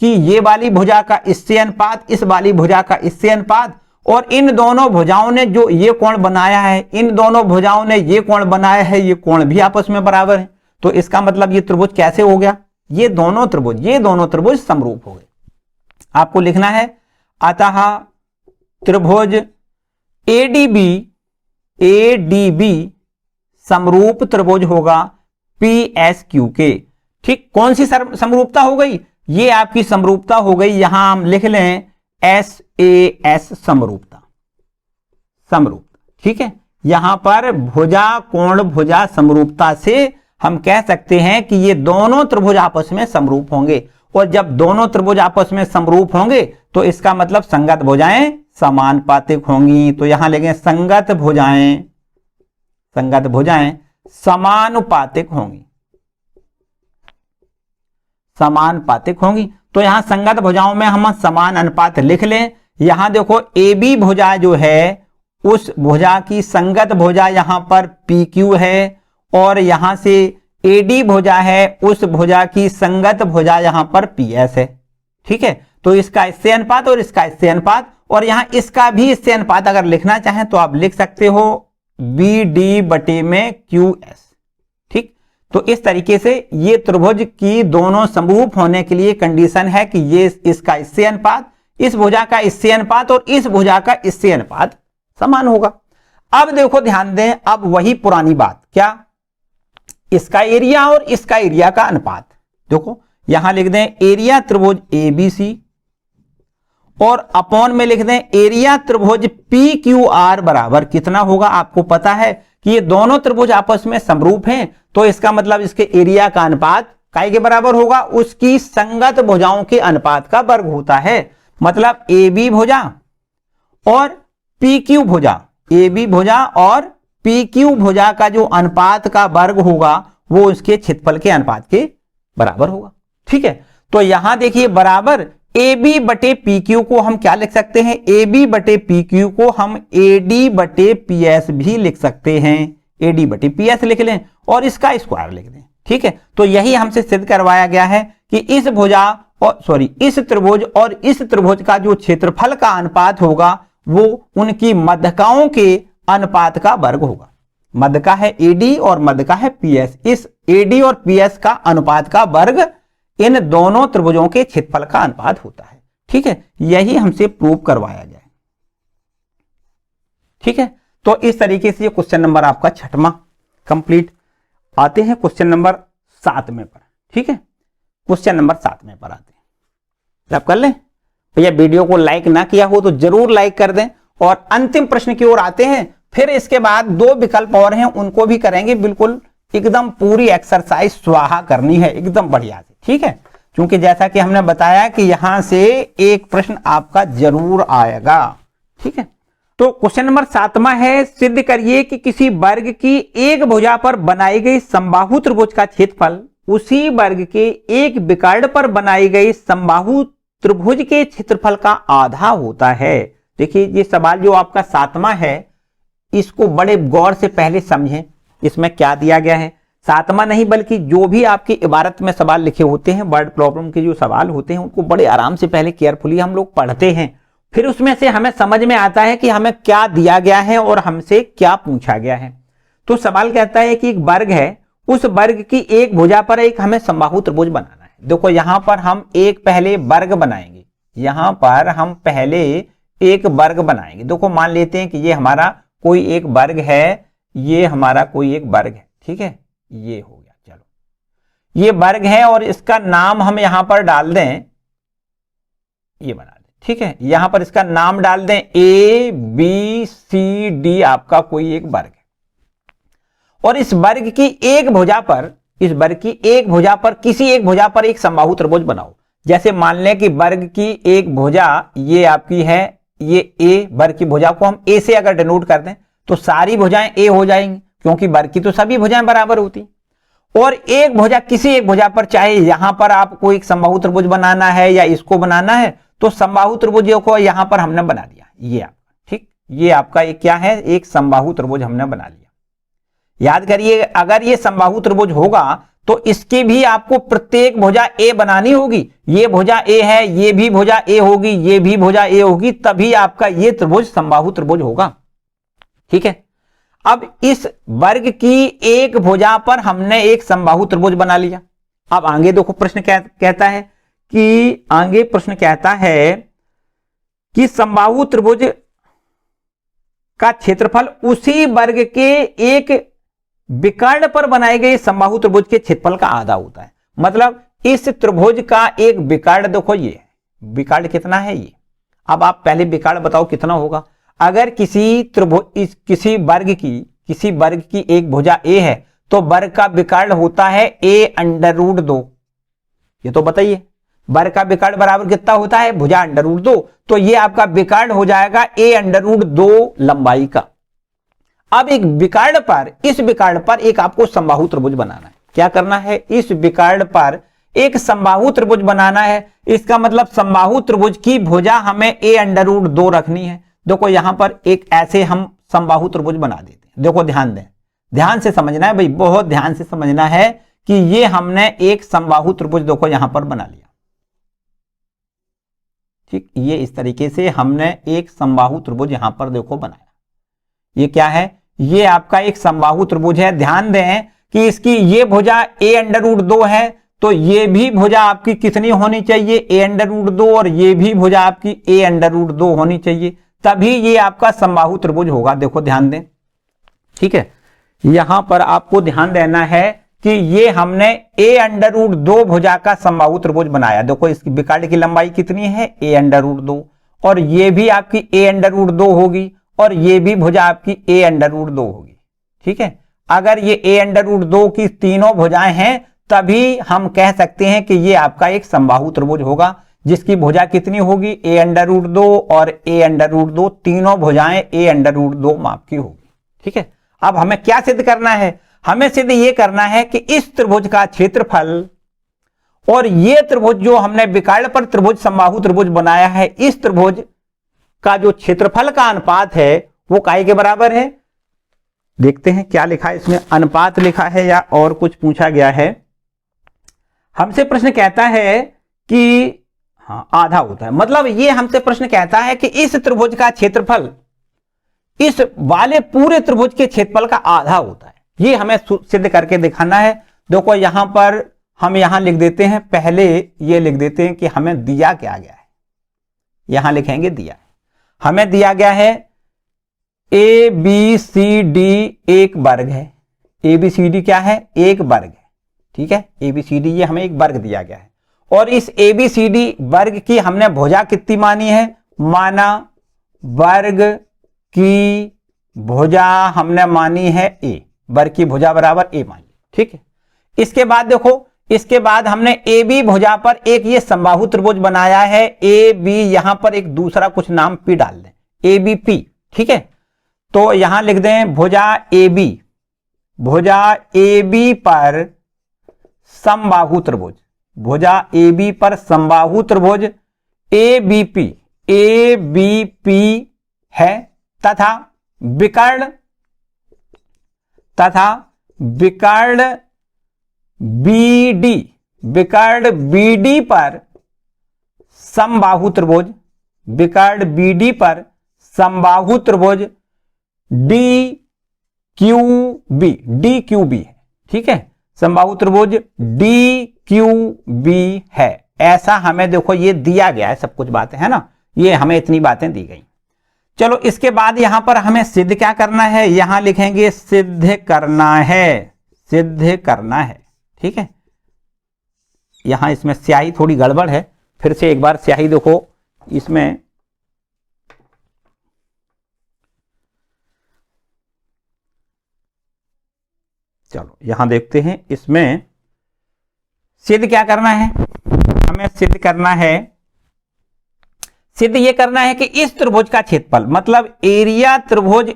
की ये वाली भुजा का इससे अनुपात, इस वाली भुजा का इससे अनुपात, और इन दोनों भुजाओं ने जो ये कोण बनाया है, इन दोनों भुजाओं ने ये कोण बनाया है, ये कोण भी आपस में बराबर है। तो इसका मतलब ये त्रिभुज कैसे हो गया, ये दोनों त्रिभुज समरूप हो गए। आपको लिखना है, अतः त्रिभुज ADB समरूप त्रिभुज होगा PSQ के, ठीक। कौन सी समरूपता हो गई, ये आपकी समरूपता हो गई, यहां हम लिख लें SAS समरूपता, ठीक है। यहां पर भुजा कोण भुजा समरूपता से हम कह सकते हैं कि ये दोनों त्रिभुज आपस में समरूप होंगे, और जब दोनों त्रिभुज आपस में समरूप होंगे तो इसका मतलब संगत भुजाएं समानुपातिक होंगी। तो यहां लिखें संगत भुजाएं समानुपातिक होंगी, तो यहां संगत भुजाओं में हम समान अनुपात लिख लें। यहां देखो AB भुजा जो है उस भुजा की संगत भुजा यहां पर PQ है, और यहां से AD भुजा है उस भुजा की संगत भुजा यहां पर PS है, ठीक है। तो इसका इससे अनुपात और इसका इससे अनुपात, और यहां इसका भी इससे अनुपात अगर लिखना चाहें तो आप लिख सकते हो BD बटे में QS। ठीक, तो इस तरीके से ये त्रिभुज की दोनों समरूप होने के लिए कंडीशन है कि ये इसका इससे अनुपात, इस भुजा का इससे अनुपात और इस भुजा का इससे अनुपात समान होगा। अब देखो ध्यान दें, अब वही पुरानी बात, क्या इसका एरिया और इसका एरिया का अनुपात। देखो यहां लिख दें एरिया त्रिभुज ABC और अपॉन में लिख दें एरिया त्रिभुज PQR बराबर कितना होगा। आपको पता है कि ये दोनों त्रिभुज आपस में समरूप हैं, तो इसका मतलब इसके एरिया का अनुपात काय के बराबर होगा, उसकी संगत भुजाओं के अनुपात का वर्ग होता है। मतलब AB भुजा और PQ भुजा, AB भुजा और PQ भुजा का जो अनुपात का वर्ग होगा वो उसके क्षेत्रफल के अनुपात के बराबर होगा। ठीक है, तो यहां देखिए बराबर AB बटे PQ को हम क्या लिख सकते हैं, AB बटे PQ को हम AD बटे PS भी लिख सकते हैं। AD बटे PS लिख लें और इसका स्क्वायर लिख दें। ठीक है, तो यही हमसे सिद्ध करवाया गया है कि इस भुजा और इस त्रिभुज और इस त्रिभुज का जो क्षेत्रफल का अनुपात होगा वो उनकी मध्यकाओं के अनुपात का वर्ग होगा। मध्य का है AD और मध्य का है PS, इस AD और PS का अनुपात का वर्ग इन दोनों त्रिभुजों के क्षेत्रफल का अनुपात होता है। ठीक है, यही हमसे प्रूव करवाया गया है। ठीक है, तो इस तरीके से ये क्वेश्चन नंबर आपका 6वां कंप्लीट। आते हैं क्वेश्चन नंबर 7वें पर। ठीक है, क्वेश्चन नंबर 7वें पर आते हैं। आप कर लें भैया, वीडियो को लाइक ना किया हो तो जरूर लाइक कर दें और अंतिम प्रश्न की ओर आते हैं। फिर इसके बाद 2 विकल्प और हैं, उनको भी करेंगे। बिल्कुल एकदम पूरी एक्सरसाइज स्वाहा करनी है एकदम बढ़िया से। ठीक है, क्योंकि जैसा कि हमने बताया कि यहां से एक प्रश्न आपका जरूर आएगा। ठीक है, तो क्वेश्चन नंबर 7वां है, सिद्ध करिए कि किसी वर्ग की एक भुजा पर बनाई गई समबाहु त्रिभुज का क्षेत्रफल उसी वर्ग के एक विकर्ण पर बनाई गई समबाहु त्रिभुज के क्षेत्रफल का आधा होता है। देखिए ये सवाल जो आपका 7वां है, इसको बड़े गौर से पहले समझें। इसमें क्या दिया गया है, 7वां नहीं बल्कि जो भी आपकी इबारत में सवाल लिखे होते हैं, वर्ड प्रॉब्लम के जो सवाल होते हैं, उनको बड़े आराम से पहले केयरफुली हम लोग पढ़ते हैं। फिर उसमें से हमें समझ में आता है कि हमें क्या दिया गया है और हमसे क्या पूछा गया है। तो सवाल कहता है कि एक वर्ग है, उस वर्ग की एक भुजा पर एक हमें समबाहु त्रिभुज बनाना है। देखो यहां पर हम एक पहले वर्ग बनाएंगे, यहां पर हम पहले एक वर्ग बनाएंगे। देखो मान लेते हैं कि ये हमारा कोई एक वर्ग है, ये हमारा कोई एक वर्ग है। ठीक है, ये हो गया, चलो ये वर्ग है और इसका नाम हम यहां पर डाल दें, ये बना दें। ठीक है, यहां पर इसका नाम डाल दें ABCD, आपका कोई एक वर्ग है। और इस वर्ग की एक भुजा पर, इस वर्ग की एक भुजा पर किसी एक भुजा पर एक समबाहु त्रिभुज बनाओ। जैसे मान लें कि वर्ग की एक भुजा ये आपकी है, ये A, वर्ग की भुजा को हम A से अगर डिनोट कर दें तो सारी भुजाएं A हो जाएंगी, क्योंकि वर्ग की तो सभी भुजाएं बराबर होती। और एक भुजा किसी एक भुजा पर, चाहे यहां पर आपको एक समबाहु त्रिभुज बनाना है या इसको बनाना है, तो समबाहु त्रिभुज को यहां पर हमने बना दिया, ये आपका। ठीक, ये आपका एक क्या है, एक समबाहु त्रिभुज हमने बना लिया। याद करिए, अगर ये समबाहु त्रिभुज होगा तो इसकी भी आपको प्रत्येक भुजा A बनानी होगी। ये भुजा A है, ये भी भुजा A होगी, ये भी भुजा A होगी, तभी आपका ये त्रिभुज समबाहु त्रिभुज होगा। ठीक है, अब इस वर्ग की एक भुजा पर हमने एक समबाहु त्रिभुज बना लिया। अब आगे देखो प्रश्न कहता है कि आगे प्रश्न कहता है कि समबाहु त्रिभुज का क्षेत्रफल उसी वर्ग के एक विकर्ण पर बनाए गए समबाहु त्रिभुज के क्षेत्रफल का आधा होता है। मतलब इस त्रिभुज का एक विकर्ण, देखो ये विकर्ण कितना है ये। अब आप पहले विकर्ण बताओ कितना होगा। अगर किसी त्रिभुज, किसी वर्ग की एक भुजा A है तो वर्ग का विकर्ण होता है A√2। ये तो बताइए, वर्ग का विकर्ण बराबर कितना होता है, भुजा √2। तो ये आपका विकर्ण हो जाएगा A√2 लंबाई का। अब एक विकर्ण पर, इस विकर्ण पर एक आपको समबाहु त्रिभुज बनाना है। क्या करना है, इस विकर्ण पर एक समबाहु त्रिभुज बनाना है। इसका मतलब समबाहु त्रिभुज की भुजा हमें A√2 रखनी है। देखो यहां पर एक ऐसे हम समबाहु त्रिभुज बना देते हैं। देखो ध्यान दें, ध्यान से समझना है भाई, बहुत ध्यान से समझना है कि ये हमने एक समबाहु त्रिभुज देखो यहां पर बना लिया। ठीक, ये इस तरीके से हमने एक समबाहु त्रिभुज यहां पर देखो बनाया। ये क्या है, ये आपका एक समबाहु त्रिभुज है। ध्यान दें कि इसकी ये भुजा a√2 है, तो ये भी भुजा आपकी कितनी होनी चाहिए, a√2, और ये भी भुजा आपकी a√2 होनी चाहिए, तभी ये आपका समबाहु त्रिभुज होगा। देखो ध्यान दें, ठीक है, यहां पर आपको ध्यान देना है कि ये हमने a√2 भुजा का समबाहु त्रिभुज बनाया। देखो इसकी विकर्ण की लंबाई कितनी है, a√2, और ये भी आपकी a√2 होगी, और ये भी भुजा आपकी a√2 होगी। ठीक है, अगर ये a√2 की तीनों भुजाएं हैं तभी हम कह सकते हैं कि ये आपका एक समबाहु त्रिभुज होगा, जिसकी भुजा कितनी होगी, a√2 और a√2, तीनों भुजाएं a√2 माप की होगी। ठीक है, अब हमें क्या सिद्ध करना है, हमें सिद्ध ये करना है कि इस त्रिभुज का क्षेत्रफल और ये त्रिभुज जो हमने विकर्ण पर त्रिभुज समबाहु त्रिभुज बनाया है, इस त्रिभुज का जो क्षेत्रफल का अनुपात है वो काहे के बराबर है। देखते हैं क्या लिखा है इसमें, अनुपात लिखा है या और कुछ पूछा गया है। हमसे प्रश्न कहता है कि हाँ आधा होता है, मतलब ये हमसे प्रश्न कहता है कि इस त्रिभुज का क्षेत्रफल इस वाले पूरे त्रिभुज के क्षेत्रफल का आधा होता है। ये हमें सिद्ध करके दिखाना है। देखो यहां पर हम यहां लिख देते हैं, पहले ये लिख देते हैं कि हमें दिया क्या गया है, यहां लिखेंगे दिया, हमें दिया गया है ABCD एक वर्ग है। ABCD क्या है, एक वर्ग है। ठीक है, ABCD ये हमें एक वर्ग दिया गया है, और इस ABCD वर्ग की हमने भुजा कितनी मानी है, माना वर्ग की भुजा हमने मानी है A, वर्ग की भुजा बराबर A मान ली। ठीक है, इसके बाद देखो, इसके बाद हमने AB भुजा पर एक ये समबाहु त्रिभुज बनाया है, AB यहां पर एक दूसरा कुछ नाम P डाल दें, ABP। ठीक है, तो यहां लिख दें भुजा AB, भुजा AB पर समबाहु त्रिभुज, भुजा AB पर समबाहु त्रिभुज ABP, ABP है, तथा विकर्ण BD, विकर्ण BD पर समबाहु त्रिभुज, विकर्ण BD पर समबाहु त्रिभुज DQB है। ठीक है, समबाहु त्रिभुज DQB है, ऐसा हमें देखो ये दिया गया है, सब कुछ बातें है ना, ये हमें इतनी बातें दी गई। चलो इसके बाद यहां पर हमें सिद्ध क्या करना है, यहां लिखेंगे सिद्ध करना है, सिद्ध करना है। ठीक है, यहां इसमें स्याही थोड़ी गड़बड़ है, फिर से एक बार स्याही देखो इसमें, चलो यहां देखते हैं इसमें सिद्ध क्या करना है, हमें सिद्ध करना है, सिद्ध ये करना है कि इस त्रिभुज का क्षेत्रफल, मतलब एरिया त्रिभुज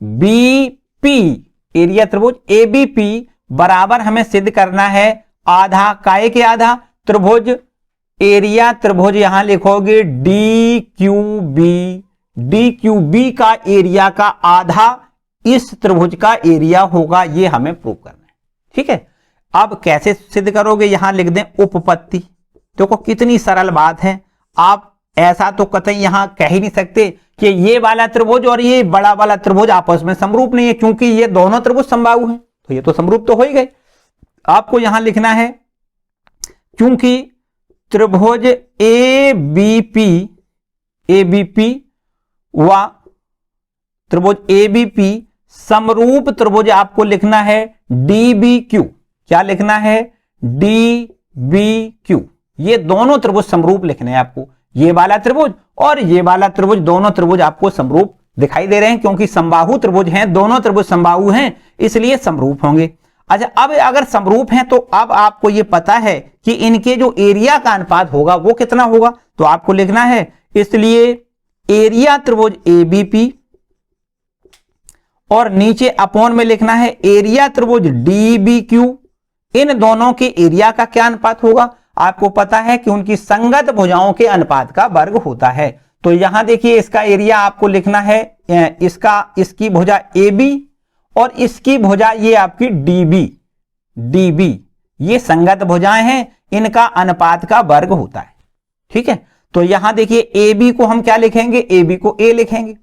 ABP, एरिया त्रिभुज ABP बराबर हमें सिद्ध करना है आधा, काहे के आधा, त्रिभुज एरिया त्रिभुज यहां लिखोगे DQB, DQB का एरिया का आधा इस त्रिभुज का एरिया होगा, ये हमें प्रूव करना है। ठीक है, अब कैसे सिद्ध करोगे, यहां लिख दें उपपत्ति। देखो कितनी सरल बात है, आप ऐसा तो कतई यहां कह ही नहीं सकते कि ये वाला त्रिभुज और ये बड़ा वाला त्रिभुज आपस में समरूप नहीं है, क्योंकि ये दोनों त्रिभुज समबाहु हैं, तो ये तो समरूप तो हो ही गए। आपको यहां लिखना है क्योंकि त्रिभुज ABP व त्रिभुज ABP समरूप त्रिभुज आपको लिखना है DBQ, क्या लिखना है, DBQ। ये दोनों त्रिभुज समरूप लिखने हैं आपको, ये वाला त्रिभुज और ये वाला त्रिभुज, दोनों त्रिभुज आपको समरूप दिखाई दे रहे हैं, क्योंकि समबाहु त्रिभुज हैं, दोनों त्रिभुज समबाहु हैं, इसलिए समरूप होंगे। अच्छा, अब अगर समरूप हैं तो अब आपको ये पता है कि इनके जो एरिया का अनुपात होगा वो कितना होगा, तो आपको लिखना है, इसलिए एरिया त्रिभुज ABP और नीचे अपॉन में लिखना है एरिया त्रिभुज DBQ, इन दोनों के एरिया का क्या अनुपात होगा, आपको पता है कि उनकी संगत भुजाओं के अनुपात का वर्ग होता है। तो यहां देखिए इसका एरिया आपको लिखना है, इसकी भुजा AB और इसकी भुजा ये आपकी DB, ये संगत भुजाएं हैं, इनका अनुपात का वर्ग होता है। ठीक है, तो यहां देखिए ए बी को हम क्या लिखेंगे, ए बी को ए लिखेंगे,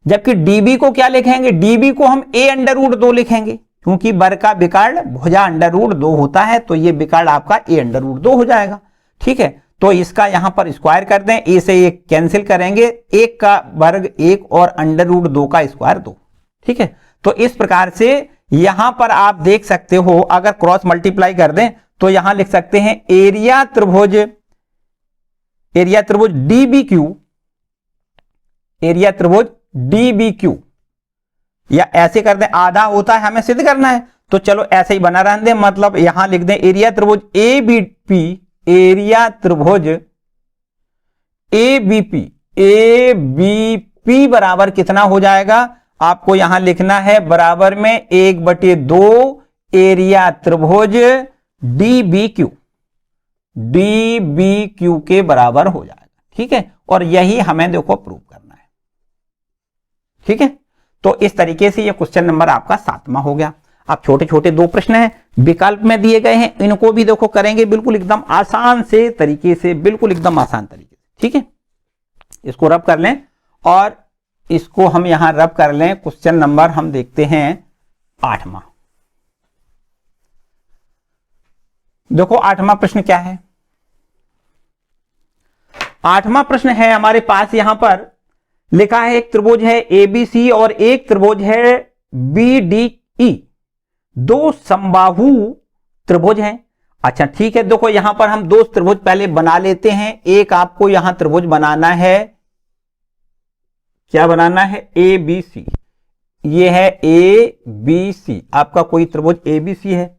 जबकि डीबी को क्या लिखेंगे, डीबी को हम ए अंडर रूट 2 लिखेंगे, क्योंकि बर का विकर्ण भुजा अंडर रूट 2 होता है, तो ये विकर्ण आपका ए अंडर रूट 2 हो जाएगा। ठीक है, तो इसका यहां पर स्क्वायर कर दें, ए से एक कैंसिल करेंगे, एक का वर्ग 1 और अंडर रूट 2 का स्क्वायर 2। ठीक है, तो इस प्रकार से यहां पर आप देख सकते हो, अगर क्रॉस मल्टीप्लाई कर दें तो यहां लिख सकते हैं एरिया त्रिभुज DBQ, एरिया त्रिभुज DBQ, या ऐसे कर दें, आधा होता है, हमें सिद्ध करना है तो चलो ऐसे ही बना रहने दें, मतलब यहां लिख दें एरिया त्रिभुज ABP, एरिया त्रिभुज ABP बराबर कितना हो जाएगा, आपको यहां लिखना है बराबर में 1/2 एरिया त्रिभुज DBQ के बराबर हो जाएगा। ठीक है, और यही हमें देखो प्रूव करना है। ठीक है, तो इस तरीके से ये क्वेश्चन नंबर आपका 7वां हो गया। अब छोटे छोटे 2 प्रश्न हैं, विकल्प में दिए गए हैं, इनको भी देखो करेंगे बिल्कुल एकदम आसान से तरीके से, बिल्कुल एकदम आसान तरीके से। ठीक है, इसको रब कर लें और इसको हम यहां रब कर लें। क्वेश्चन नंबर हम देखते हैं 8वां। देखो 8वां प्रश्न क्या है। 8वां प्रश्न है हमारे पास, यहां पर लिखा है एक त्रिभुज है ABC और एक त्रिभुज है BDE, 2 समबाहु त्रिभुज हैं। अच्छा ठीक है, देखो यहां पर हम 2 त्रिभुज पहले बना लेते हैं। एक आपको यहां त्रिभुज बनाना है, क्या बनाना है, ABC, ये है ABC, आपका कोई त्रिभुज ABC है।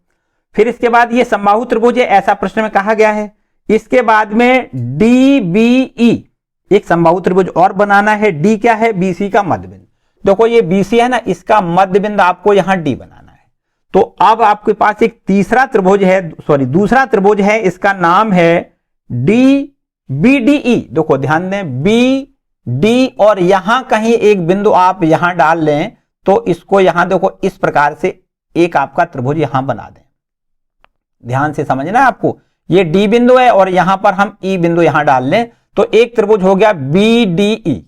फिर इसके बाद ये समबाहु त्रिभुज है, ऐसा प्रश्न में कहा गया है। इसके बाद में DBE, एक समबाहु त्रिभुज और बनाना है। D क्या है, BC का मध्य बिंदु। देखो ये BC है ना, इसका मध्य बिंदु आपको यहां D बनाना है। तो अब आपके पास एक तीसरा त्रिभुज है, सॉरी दूसरा त्रिभुज है, इसका नाम है BDE। देखो ध्यान दें, BD और यहां कहीं एक बिंदु आप यहां डाल लें, तो इसको यहां देखो इस प्रकार से एक आपका त्रिभुज यहां बना दें। ध्यान से समझना है आपको, ये D बिंदु है और यहां पर हम E बिंदु यहां डाल लें, तो एक त्रिभुज हो गया BDE।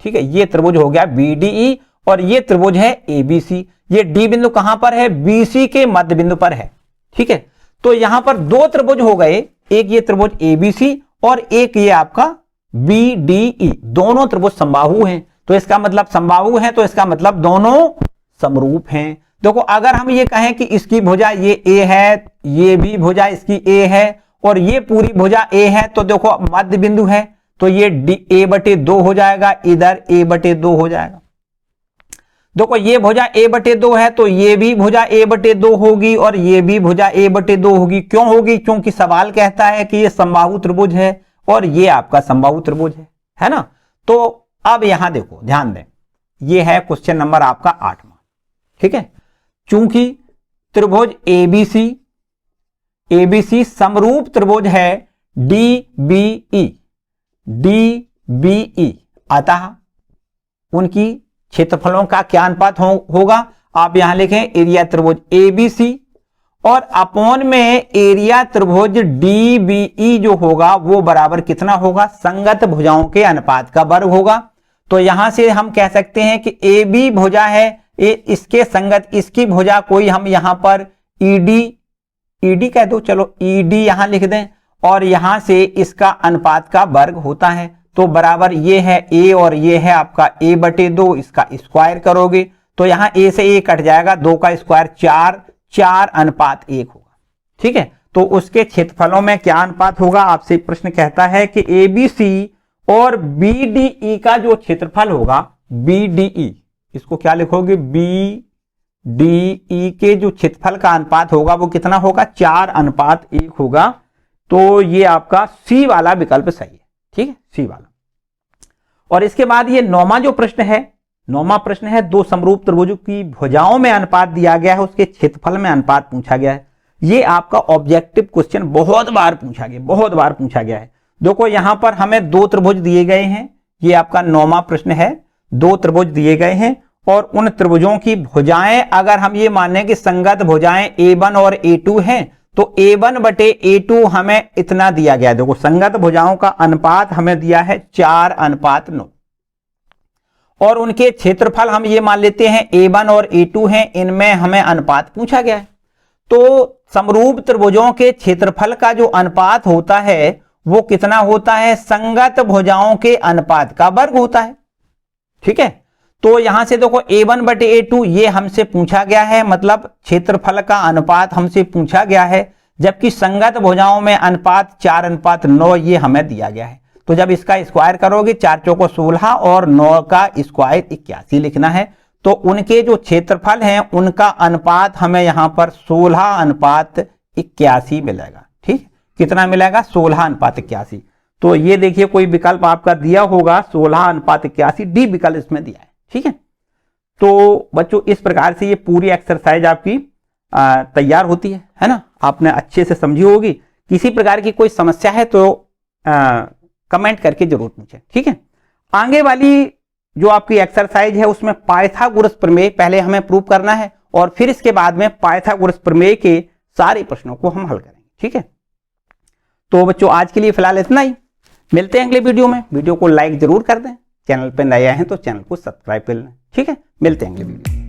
ठीक है, ये त्रिभुज हो गया BDE और ये त्रिभुज है ABC। ये D बिंदु कहां पर है, BC के मध्य बिंदु पर है। ठीक है, तो यहां पर 2 त्रिभुज हो गए, एक ये त्रिभुज ABC और एक ये आपका BDE। दोनों त्रिभुज समबाहु हैं, तो इसका मतलब समबाहु है, तो इसका मतलब दोनों समरूप हैं। देखो अगर हम ये कहें कि इसकी भुजा ये A है, ये भी भुजा इसकी A है और ये पूरी भुजा A है, तो देखो मध्य बिंदु है, तो ये A/2 हो जाएगा, इधर A/2 हो जाएगा। देखो ये भुजा A/2 है, तो ये भी भुजा A/2 होगी और ये भी भुजा A/2 होगी। क्यों होगी, क्योंकि सवाल कहता है कि ये समबाहु त्रिभुज है और ये आपका समबाहु त्रिभुज है ना। तो अब यहां देखो ध्यान दें, ये है क्वेश्चन नंबर आपका 8वां। ठीक है, चूंकि त्रिभुज ABC समरूप त्रिभुज है DBE, अतः उनकी क्षेत्रफलों का क्या अनुपात होगा, आप यहां लिखें एरिया त्रिभुज ABC और अपॉन में एरिया त्रिभुज DBE जो होगा वो बराबर कितना होगा, संगत भुजाओं के अनुपात का वर्ग होगा। तो यहां से हम कह सकते हैं कि AB भुजा है, इसके संगत इसकी भुजा कोई हम यहां पर ED कह दो, चलो ED यहां लिख दें और यहां से इसका अनुपात का वर्ग होता है। तो बराबर ये है A और ये है आपका A/2, इसका स्क्वायर करोगे तो यहां A से A कट जाएगा, 2 का स्क्वायर 4:1 होगा। ठीक है, तो उसके क्षेत्रफलों में क्या अनुपात होगा, आपसे प्रश्न कहता है कि ABC और BDE का जो क्षेत्रफल होगा, BDE, इसको क्या लिखोगे, BDE के जो क्षेत्रफल का अनुपात होगा वो कितना होगा, 4:1 होगा। तो ये आपका C वाला विकल्प सही है। ठीक है, C वाला। और इसके बाद ये 9वां जो प्रश्न है, 9वां प्रश्न है, 2 समरूप त्रिभुजों की भुजाओं में अनुपात दिया गया है, उसके क्षेत्रफल में अनुपात पूछा गया है। ये आपका ऑब्जेक्टिव क्वेश्चन बहुत बार पूछा गया है। देखो यहां पर हमें 2 त्रिभुज दिए गए हैं, ये आपका 9वां प्रश्न है। 2 त्रिभुज दिए गए हैं और उन त्रिभुजों की भुजाएं अगर हम ये माने कि संगत भुजाएं A1 और A2 हैं, तो A1 बटे A2 हमें इतना दिया गया है। देखो संगत भुजाओं का अनुपात हमें दिया है 4:9 और उनके क्षेत्रफल हम ये मान लेते हैं A1 और A2 हैं, इनमें हमें अनुपात पूछा गया है। तो समरूप त्रिभुजों के क्षेत्रफल का जो अनुपात होता है वो कितना होता है, संगत भुजाओं के अनुपात का वर्ग होता है। ठीक है, तो यहां से देखो A1 बटे A2 ये हमसे पूछा गया है, मतलब क्षेत्रफल का अनुपात हमसे पूछा गया है, जबकि संगत भुजाओं में अनुपात 4:9 ये हमें दिया गया है। तो जब इसका स्क्वायर करोगे 4 चौको 16 और 9 का स्क्वायर 81 लिखना है। तो उनके जो क्षेत्रफल हैं उनका अनुपात हमें यहां पर 16:81 मिलेगा। ठीक, कितना मिलेगा, 16:81। तो ये देखिए कोई विकल्प आपका दिया होगा 16:81, डी विकल्प इसमें दिया है। ठीक है, तो बच्चों इस प्रकार से ये पूरी एक्सरसाइज आपकी तैयार होती है ना। आपने अच्छे से समझी होगी। किसी प्रकार की कोई समस्या है तो कमेंट करके जरूर पूछें। ठीक है, आगे वाली जो आपकी एक्सरसाइज है उसमें पाइथागोरस प्रमेय पहले हमें प्रूव करना है और फिर इसके बाद में पाइथागोरस प्रमेय के सारे प्रश्नों को हम हल करेंगे। ठीक है, तो बच्चों आज के लिए फिलहाल इतना ही। मिलते हैं अगले वीडियो में। वीडियो को लाइक जरूर कर दें, चैनल पर नए आए हैं तो चैनल को सब्सक्राइब कर लें। ठीक है, मिलते हैं अगले वीडियो में।